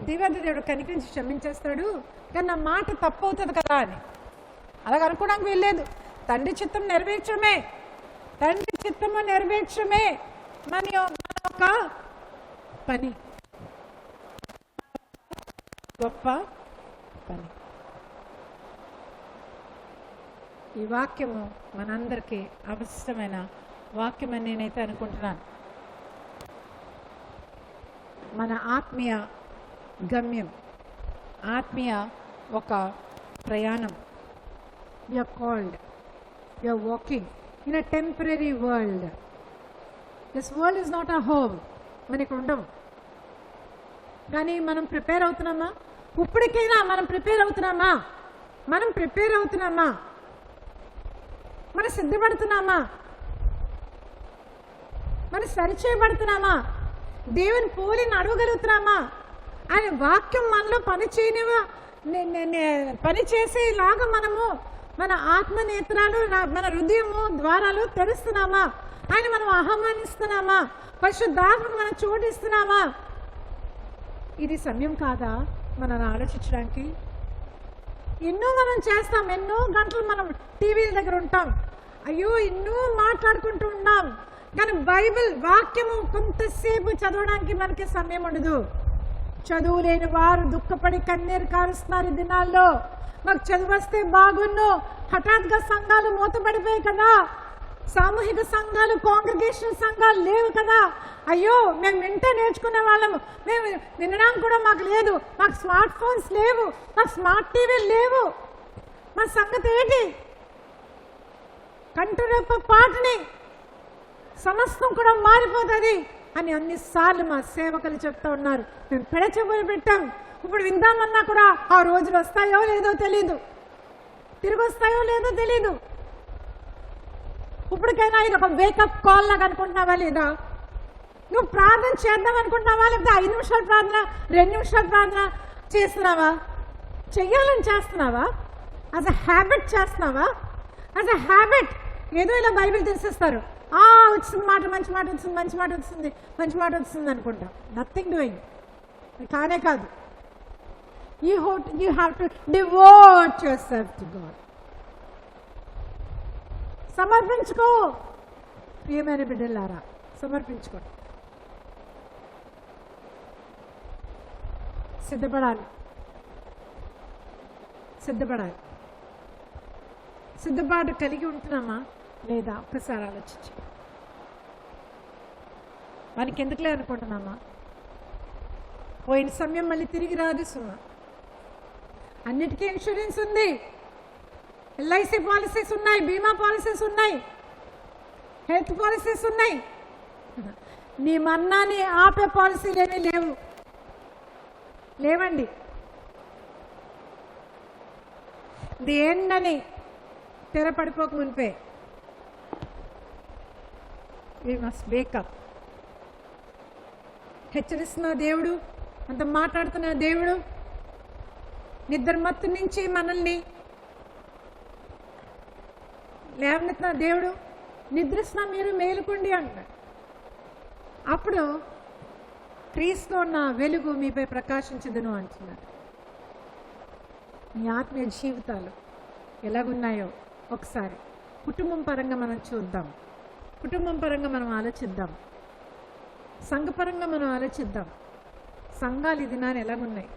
దేవాది దేవుడు కనికరించి క్షమించేస్తాడు, కానీ నా మాట తప్పు అవుతుంది కదా అని అలాగ అనుకోవడానికి వీల్లేదు. తండ్రి చిత్తం నెరవేర్చడమే మన యొక్క పని, గొప్ప పని. ఈ వాక్యము మనందరికీ అవసరమైన వాక్యమని నేనైతే అనుకుంటున్నాను. మన ఆత్మీయ గమ్యం, ఆత్మీయ ఒక ప్రయాణం. You are called, you are walking in a temporary world. This world is not a home. మనకి ఉండవు, కానీ మనం ప్రిపేర్ అవుతున్నామా? ఇప్పటికైనా మనం ప్రిపేర్ అవుతున్నామా? మనం సిద్ధపడుతున్నామా? మనం సరిచేయబడుతున్నామా? దేవుని పోలి నడవగలుగుతున్నామా? ఆయన వాక్యం మనలో పనిచేసేలాగా మనము మన ఆత్మనేత్రాలు, మన హృదయము ద్వారాలు తెరుస్తున్నామా? ఆయన మనం ఆహ్వానిస్తున్నామా? పరిశుద్ధాత్మకు మనం చోటిస్తున్నామా? ఇది సమయం కాదా మనల్ని ఆలోచించడానికి? ఎన్నో మనం చేస్తాం, ఎన్నో గంటలు మనం టీవీల దగ్గర ఉంటాం, అయ్యో ఎన్నో మాట్లాడుకుంటూ ఉన్నాం, కానీ బైబిల్ వాక్యము కొంతసేపు చదవడానికి మనకి సమయం ఉండదు. చదువు లేని వారు దుఃఖపడి కన్నీరు కారుస్తున్నారు ఈ దినాల్లో. మాకు చదువు వస్తే బాగున్ను. హఠాత్గా సంఘాలు మూతపడిపోయాయి కదా, సామూహిక సంఘాలు, కాంగ్రిగేషన్ సంఘాలు లేవు కదా. అయ్యో మేము వింటే నేర్చుకునే వాళ్ళము, మేము వినడానికి కూడా మాకు లేదు. మాకు స్మార్ట్ ఫోన్స్ లేవు, మాకు స్మార్ట్ టీవీలు లేవు. మా సంగతి ఏంటి? కంటిరెప్ప పాటని సమస్తం కూడా మారిపోతుంది అని అన్నిసార్లు మా సేవకులు చెప్తా ఉన్నారు. మేము పెడచెబులు పెట్టాం. ఇప్పుడు విందామన్నా కూడా ఆ రోజులు వస్తాయో లేదో తెలీదు, తిరిగి వస్తాయో లేదో తెలీదు. ఇప్పటికైనా ఇది ఒక వేకప్ కాల్ లాగా అనుకుంటున్నావా లేదా? నువ్వు ప్రార్థన చేద్దాం అనుకుంటున్నావా, లేకపోతే 5 నిమిషాల ప్రార్థన, 2 నిమిషాల ప్రార్థన చేస్తున్నావా? చెయ్యాలని చేస్తున్నావా? యాజ్ అ హ్యాబిట్ చేస్తున్నావా? యాజ్ అ హ్యాబిట్ ఏదో ఇలా బైబిల్ తెలిసేస్తారు, వచ్చింది మాట, మంచి మాట వచ్చింది, మంచి మాట వచ్చింది అనుకుంటా. Nothing doing. కానే కాదు. You have to devote yourself to God. సమర్పించుకో ప్రియమైన బిడ్డలారా, సమర్పించుకో. సిద్ధపడాలి. సిద్ధపడాలి. సిద్ధపాటు కలిగి ఉంటున్నామా లేదా ఒక్కసారి ఆలోచించి. మనకి ఎందుకులే అనుకుంటున్నామా? పోయిన సమయం మళ్ళీ తిరిగి రాదు సుమా. అన్నిటికీ ఇన్సూరెన్స్ ఉంది, ఎల్ఐసి పాలసీస్ ఉన్నాయి, బీమా పాలసీస్ ఉన్నాయి, హెల్త్ పాలసీస్ ఉన్నాయి. నీ మరణాన్ని ఆపే పాలసీలు ఏమీ లేవండి. దేన్నని తెరపడిపోక మునిపే వి మస్ట్ వేకప్. హెచ్చరిస్తున్న దేవుడు, అంత మాట్లాడుతున్న దేవుడు, నిద్ర మత్తు నుంచి మనల్ని లేవనెత్తున్న దేవుడు, నిద్రిస్తున్న మీరు మేలుకోండి అంటాడు. అప్పుడు క్రీస్తులో ఉన్న వెలుగు మీపై ప్రకాశించదును అంటున్నాడు. మీ ఆత్మీయ జీవితాలు ఎలాగున్నాయో ఒకసారి కుటుంబం పరంగా మనం చూద్దాం, కుటుంబం పరంగా మనం ఆలోచిద్దాం, సంఘపరంగా మనం ఆలోచిద్దాం. సంఘాలు ఇది నాన్న ఎలాగున్నాయి?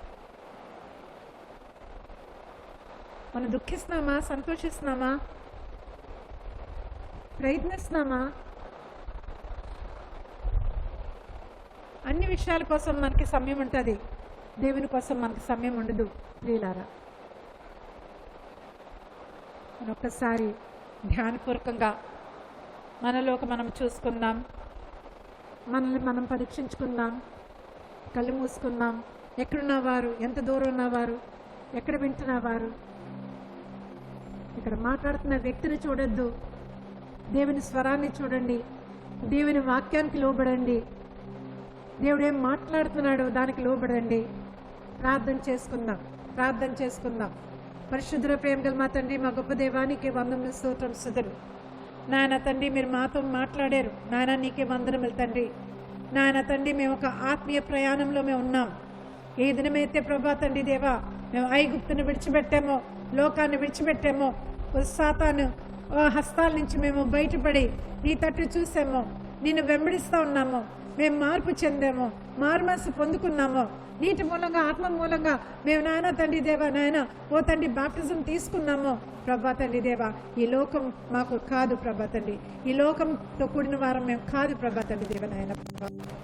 మనం దుఃఖిస్తున్నామా, సంతోషిస్తున్నామా, ప్రయత్నిస్తున్నామా? అన్ని విషయాల కోసం మనకి సమయం ఉంటుంది, దేవుని కోసం మనకి సమయం ఉండదు ప్రియులారా. మనం ఒక్కసారి ధ్యానపూర్వకంగా మనలోకి మనం చూసుకుందాం, మనల్ని మనం పరీక్షించుకుందాం, కళ్ళు మూసుకుందాం. ఎక్కడున్నవారు, ఎంత దూరం ఉన్నవారు, ఎక్కడ వింటున్నవారు, ఇక్కడ మాట్లాడుతున్న వ్యక్తిని చూడొద్దు, దేవుని స్వరాన్ని చూడండి, దేవుని వాక్యానికి లోబడండి, దేవుడు ఏం మాట్లాడుతున్నాడో దానికి లోబడండి. ప్రార్థన చేసుకుందాం. పరిశుద్ధ ప్రేమ గల మా తండ్రి, మా గొప్ప దేవానికి వందనములు, స్తోత్రం, స్తుతులు. నాయన తండ్రి, మీరు మాతో మాట్లాడారు నాయన, నీకే వందనములు తండ్రి. నాయన తండ్రి, మేము ఒక ఆత్మీయ ప్రయాణంలో మేము ఉన్నాం. ఏ దినమైతే ప్రభా తండ్రి దేవా మేము ఐగుప్తును విడిచిపెట్టామో, లోకాన్ని విడిచిపెట్టామో, సాతాను హస్తాల నుంచి మేము బయటపడి నీ తట్టు చూసామో, నిన్ను వెంబడిస్తూ ఉన్నామో, మేము మార్పు చెందామో, మారుమనసు పొందుకున్నామో, నీటి మూలంగా, ఆత్మ మూలంగా మేము నాయన తండ్రి దేవా నాయన ఓ తండ్రి బాప్టిజం తీసుకున్నామో ప్రభా తండ్రి దేవా, ఈ లోకం మాకు కాదు ప్రభా తండ్రి, ఈ లోకంతో కూడిన వారం మేము కాదు ప్రభా తండ్రి దేవ నాయన.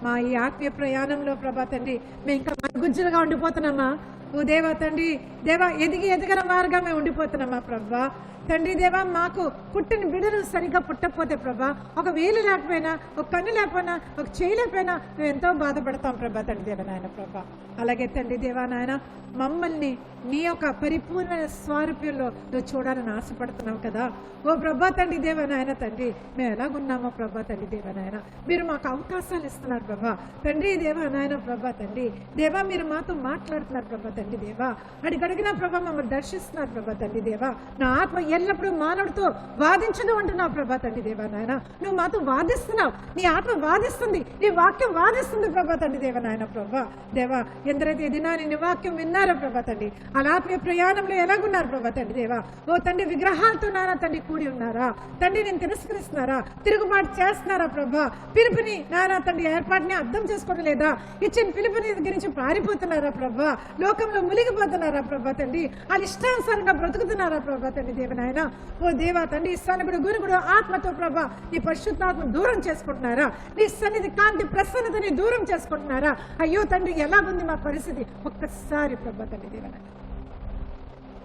మా ఈ ఆత్మీయ ప్రయాణంలో ప్రభా తండ్రి మేము ఇంకా గుజ్జులుగా ఉండిపోతున్నామా? ఓ దేవా తండ్రి దేవా, ఎదిగిన వారుగా మేము ఉండిపోతున్నామా ప్రభా తండ్రి దేవా? మాకు పుట్టిన బిడ్డలు సరిగ్గా పుట్టకపోతే ప్రభా, ఒక వేలు లేకపోయినా, ఒక కన్ను లేకపోయినా, ఒక చేయి లేకపోయినా మేము ఎంతో బాధపడతాం ప్రభా తండ్రి దేవ నాయన ప్రభా. అలాగే తండ్రి దేవా నాయన, మమ్మల్ని నీ యొక్క పరిపూర్ణమైన స్వారూప్యంలో నువ్వు చూడాలని ఆశపడుతున్నావు కదా ఓ ప్రభా తండ్రి దేవ నాయన తండ్రి. మేము ఎలాగున్నామో ప్రభా తండ్రి దేవ నాయన, మీరు మాకు అవకాశాలు ఇస్తున్నారు ప్రభా తండ్రి దేవ నాయన ప్రభా తండ్రి దేవా. మీరు మాతో మాట్లాడుతున్నారు ప్రభా తండ్రి దేవా, అడిగడిగిన ప్రభా మమ్మల్ని దర్శిస్తున్నారు ప్రభా తండ్రి దేవా. నా ఆత్మ ఎల్లప్పుడూ మానవుడితో వాదించదు అంటున్నావు ప్రభా తండ్రి దేవా నాయన. నువ్వు మాతో వాదిస్తున్నావు, నీ ఆత్మ వాదిస్తుంది, నీ వాక్యం వాదిస్తుంది ప్రభా తండ్రి దేవ నాయన ప్రభా దేవా. ఎందరైతే దినాన్ని నీ వాక్యం విన్నారో ప్రభా తండ్రి, అలా ఆత్మీయ ప్రయాణంలో ఎలాగున్నారు ప్రభా తండ్రి దేవా. ఓ తండ్రి, విగ్రహాలతో నానా తండ్రి కూడి ఉన్నారా తండ్రి, నేను తిరస్కరిస్తున్నారా, తిరుగుబాటు చేస్తున్నారా ప్రభా? పిలుపుని నానా తండ్రి ఏర్పాటుని అర్థం చేసుకోవడం లేదా? ఇచ్చిన పిలుపుని గురించి పారిపోతున్నారా ప్రభా? లోకంలో మునిగిపోతున్నారా ప్రభా తండ్రి? వాళ్ళ ఇష్టానుసారంగా బ్రతుకుతున్నారా ప్రభా తండ్రి దేవ నాయన. ఓ దేవా తండ్రి, సన్నిధుడు గురుగుడు ఆత్మతో ప్రభా నీ పరిశుద్ధాత్మ దూరం చేసుకుంటున్నారా? నీ సన్నిధి కాంతి ప్రసన్నతని దూరం చేసుకుంటున్నారా? అయ్యో తండ్రి, ఎలాగుంది మా పరిస్థితి? ఒక్కసారి ప్రభా తండ్రి దేవ నాయన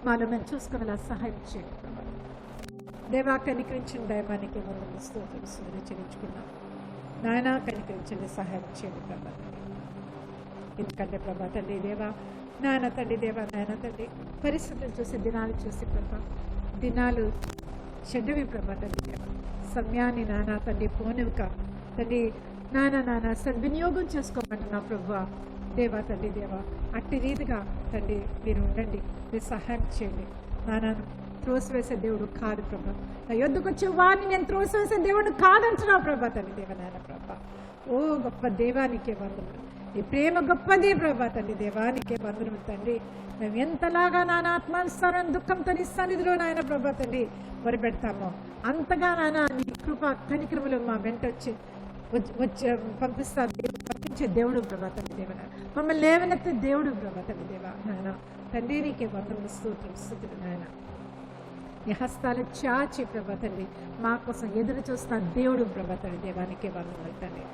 మాలో మేము చూసుకునేలా సహాయం చేయండి ప్రభా దేవా. కనికరించిన దైవానికి మనం స్తోత్రం చెల్లించుకున్నాం నాయన. కనికరించండి, సహాయం చేయండి ప్రభా తండ్రి. ఎందుకంటే ప్రభా తండ్రి దేవా నాయన తండ్రి దేవా నాయన తండ్రి, పరిస్థితులు చూసి, దినాలు చూసి ప్రభా, దినాలు చెడ్డవి ప్రభా తండ్రి దేవా. సమయాన్ని నానా తండ్రి పోనివిక తండ్రి నానా సద్వినియోగం చేసుకోమంటున్నా ప్రభా దేవా తండ్రి దేవా. అట్టి రీతిగా తండ్రి మీరు ఉండండి, మీరు సహాయం చేయండి నాన్న. త్రోసివేసే దేవుడు కాదు ప్రభా, నా యొద్దకు వచ్చే వారిని నేను త్రోసివేసే దేవుడు కాదంటున్నావు ప్రభా తండ్రి దేవ నాయన ప్రభా. ఓ గొప్ప దేవానికే వందనములు, ఈ ప్రేమ గొప్పది ప్రభా తండ్రి దేవానికే వందనములు తండ్రి. మేము ఎంతలాగా నాన్న ఆత్మానుసారం దుఃఖంతో నీ సన్నిధిలో నాయన ప్రభా తండ్రి మొరపెడతామో అంతగా నాన్న నీ కృప కనికరములు మా వెంట వచ్చి పంపించే దేవుడు ప్రభా తండ్రి దేవ, మమ్మల్ని లేవనెత్తే దేవుడు ప్రభా తండ్రి దేవ నాయన తండ్రి నీకే వందనములు స్తోత్రం స్తుతులు నాయన. నీ హస్తాలు చాచి ప్రభా తండ్రి మా కోసం ఎదురు చూస్తున్న దేవుడు ప్రభా తండ్రి దేవానికే వందనములు తండ్రి.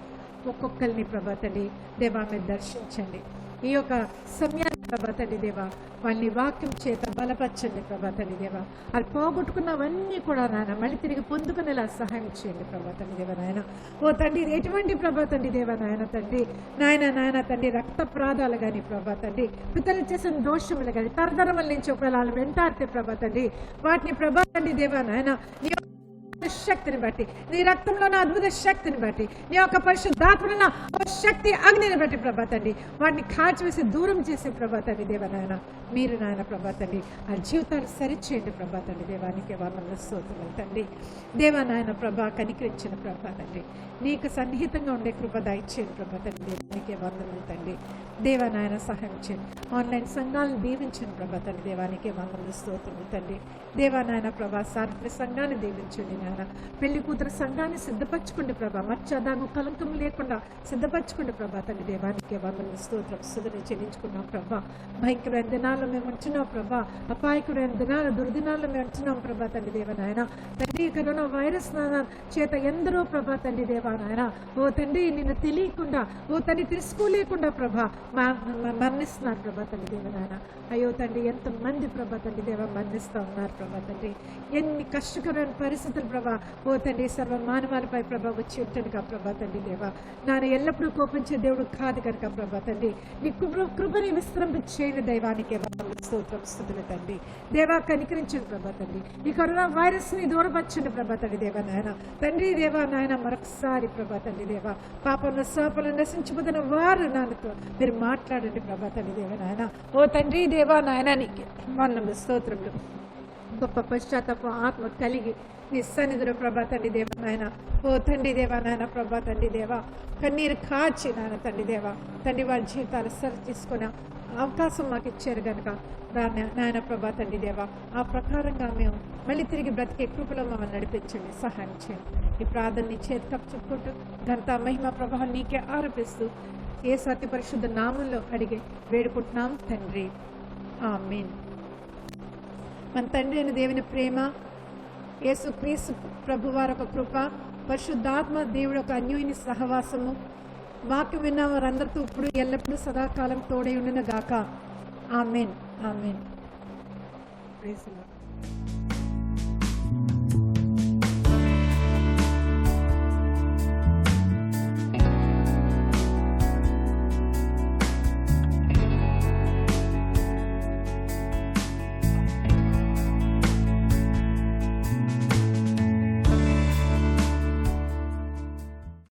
ఒక్కొక్కరిని ప్రభా తండ్రి దేవా మీరు దర్శించండి. ఈ యొక్క సమయాన్ని ప్రభా తండ్రి దేవా వాళ్ళని వాక్యం చేత బలపరచండి ప్రభా తండ్రి దేవా. అది పోగొట్టుకున్నవన్నీ కూడా నాయన మళ్ళీ తిరిగి పొందుకునేలా సహాయం చేయండి ప్రభా తండ్రి దేవ నాయన. ఓ తండ్రి ఎటువంటి ప్రభా తండ్రి దేవ నాయన తండ్రి నాయన తండ్రి రక్త ప్రాదాలు కానీ ప్రభా తండ్రి పితలు చేసిన దోషములు కానీ తరతరముల నుంచి ఒకవేళ వాళ్ళు వెంటాడితే ప్రభా తండ్రి వాటిని ప్రభా తండ్రి దేవ నాయన నీ శక్తిని బట్టి నీ రక్తంలో నా అద్భుత శక్తిని బట్టి నీ యొక్క పరిశుద్ధాత్మలో శక్తి అగ్నిని బట్టి ప్రభా తండ్రి వాటిని కాల్చివేసి దూరం చేసే ప్రభా తండ్రి దేవ నాయన మీరు నాయన ప్రభా తండ్రి ఆ జీవితాలు సరిచేయండి ప్రభా తండ్రి దేవానికి వందనములు స్తోత్రములు తండ్రి. దేవా నాయన ప్రభా కనికరించిన ప్రభా తండ్రి నీకు సన్నిహితంగా ఉండే కృప దయచేయండి ప్రభా తండ్రి దేవానికి వందనములు తండ్రి. దేవా నాయన సహాయం చేయండి. ఆన్లైన్ సంఘాలను దీవించండి ప్రభా తండ్రి దేవానికి వందనములు స్తోత్రములు తండ్రి. దేవా నాయన ప్రభా సార్వత్రిక సంఘాన్ని దీవించండి నాయన. పెళ్లి కూతురు సంఘాన్ని సిద్ధపరచుకోండి ప్రభా. మర్చాదాము కలంకం లేకుండా సిద్ధపరచుకోండి ప్రభా తండ్రి దేవానికి వందనములు స్తోత్రం స్తుతులు చెల్లించుకున్నాం ప్రభా. భయంకరమైన దినాల్లో మేము ఉంటున్నాం ప్రభా. అపాయకరమైన దినాలు దుర్దినాల్లో మేము ఉంటున్నాం ప్రభా తండ్రి దేవ నాయన తండ్రి. కరోనా వైరస్ చేత ఎందరో ప్రభా తండ్రి దేవా నాయన ఓ తండ్రి నిన్ను తెలియకుండా ఓ తండ్రి తెలుసుకోలేకుండా ప్రభా మరణిస్తున్నారు ప్రభా తండ్రి దేవ నాయన. అయ్యో తండ్రి ఎంతమంది ప్రభా తండ్రి దేవ మరణిస్తూ ఉన్నారు ప్రభా తండ్రి. ఎన్ని కష్టకరమైన పరిస్థితులు ప్రభా ఓ తండ్రి సర్వ మానవాలపై ప్రభా వచ్చి ఉంటుందిగా ప్రభా తండ్రి దేవ నాన్న. ఎల్లప్పుడూ కోపించే దేవుడు కాదు కనుక ప్రభా తండ్రి నీ కృపని విశ్రంభించేయని దైవానికి స్తోత్రం స్తుతులు తండ్రి దేవా. కనికరించండి ప్రభా తండ్రి. ఈ కరోనా వైరస్ ని దూరపరచండి ప్రభా తండ్రి దేవ నాయన తండ్రి దేవా నాయన. మరొకసారి ప్రభా తండ్రి దేవ పాపంలో శాపంలో నశించిపోతున్న వారు నాన్నతో మీరు మాట్లాడండి ప్రభా తండ్రి దేవ నాయన. ఓ తండ్రి దేవా నాయన నీకు వందనములు స్తోత్రములు. గొప్ప పశ్చాత్తాప ఆత్మ కలిగి నీ సన్నిధిలో ప్రభా తండ్రి దేవ నాయన ఓ తండ్రి దేవా నాయన ప్రభా తండ్రి దేవ కన్నీరు కాచి నాయన తండ్రి దేవ తండ్రి వారి జీవితాలు సరి తీసుకునే అవకాశం మాకు ఇచ్చారు కనుక నాయన ప్రభా తండ్రి దేవ ఆ ప్రకారంగా మేము మళ్ళీ తిరిగి బ్రతికే కృపలో మమ్మల్ని నడిపించండి సహాయం చేయండి. ఈ ప్రార్థనని చేతికప్పు చెప్పుకుంటూ ఘనత మహిమ ప్రభావం నీకే ఆరోపిస్తూ ఏ సత్య పరిశుద్ధ నామంలో అడిగి వేడుకుంటున్నాం తండ్రి ఆమేన్. మన తండ్రి అయిన దేవుని ప్రేమ యేసుక్రీస్తు ప్రభువారి ఒక కృప పరిశుద్ధాత్మ దేవుడు ఒక అన్యోన్య సహవాసము వాక్యం విన్న వారందరితో ఇప్పుడు ఎల్లప్పుడూ సదాకాలం తోడై ఉండును గాక amen amen. Praise the lord.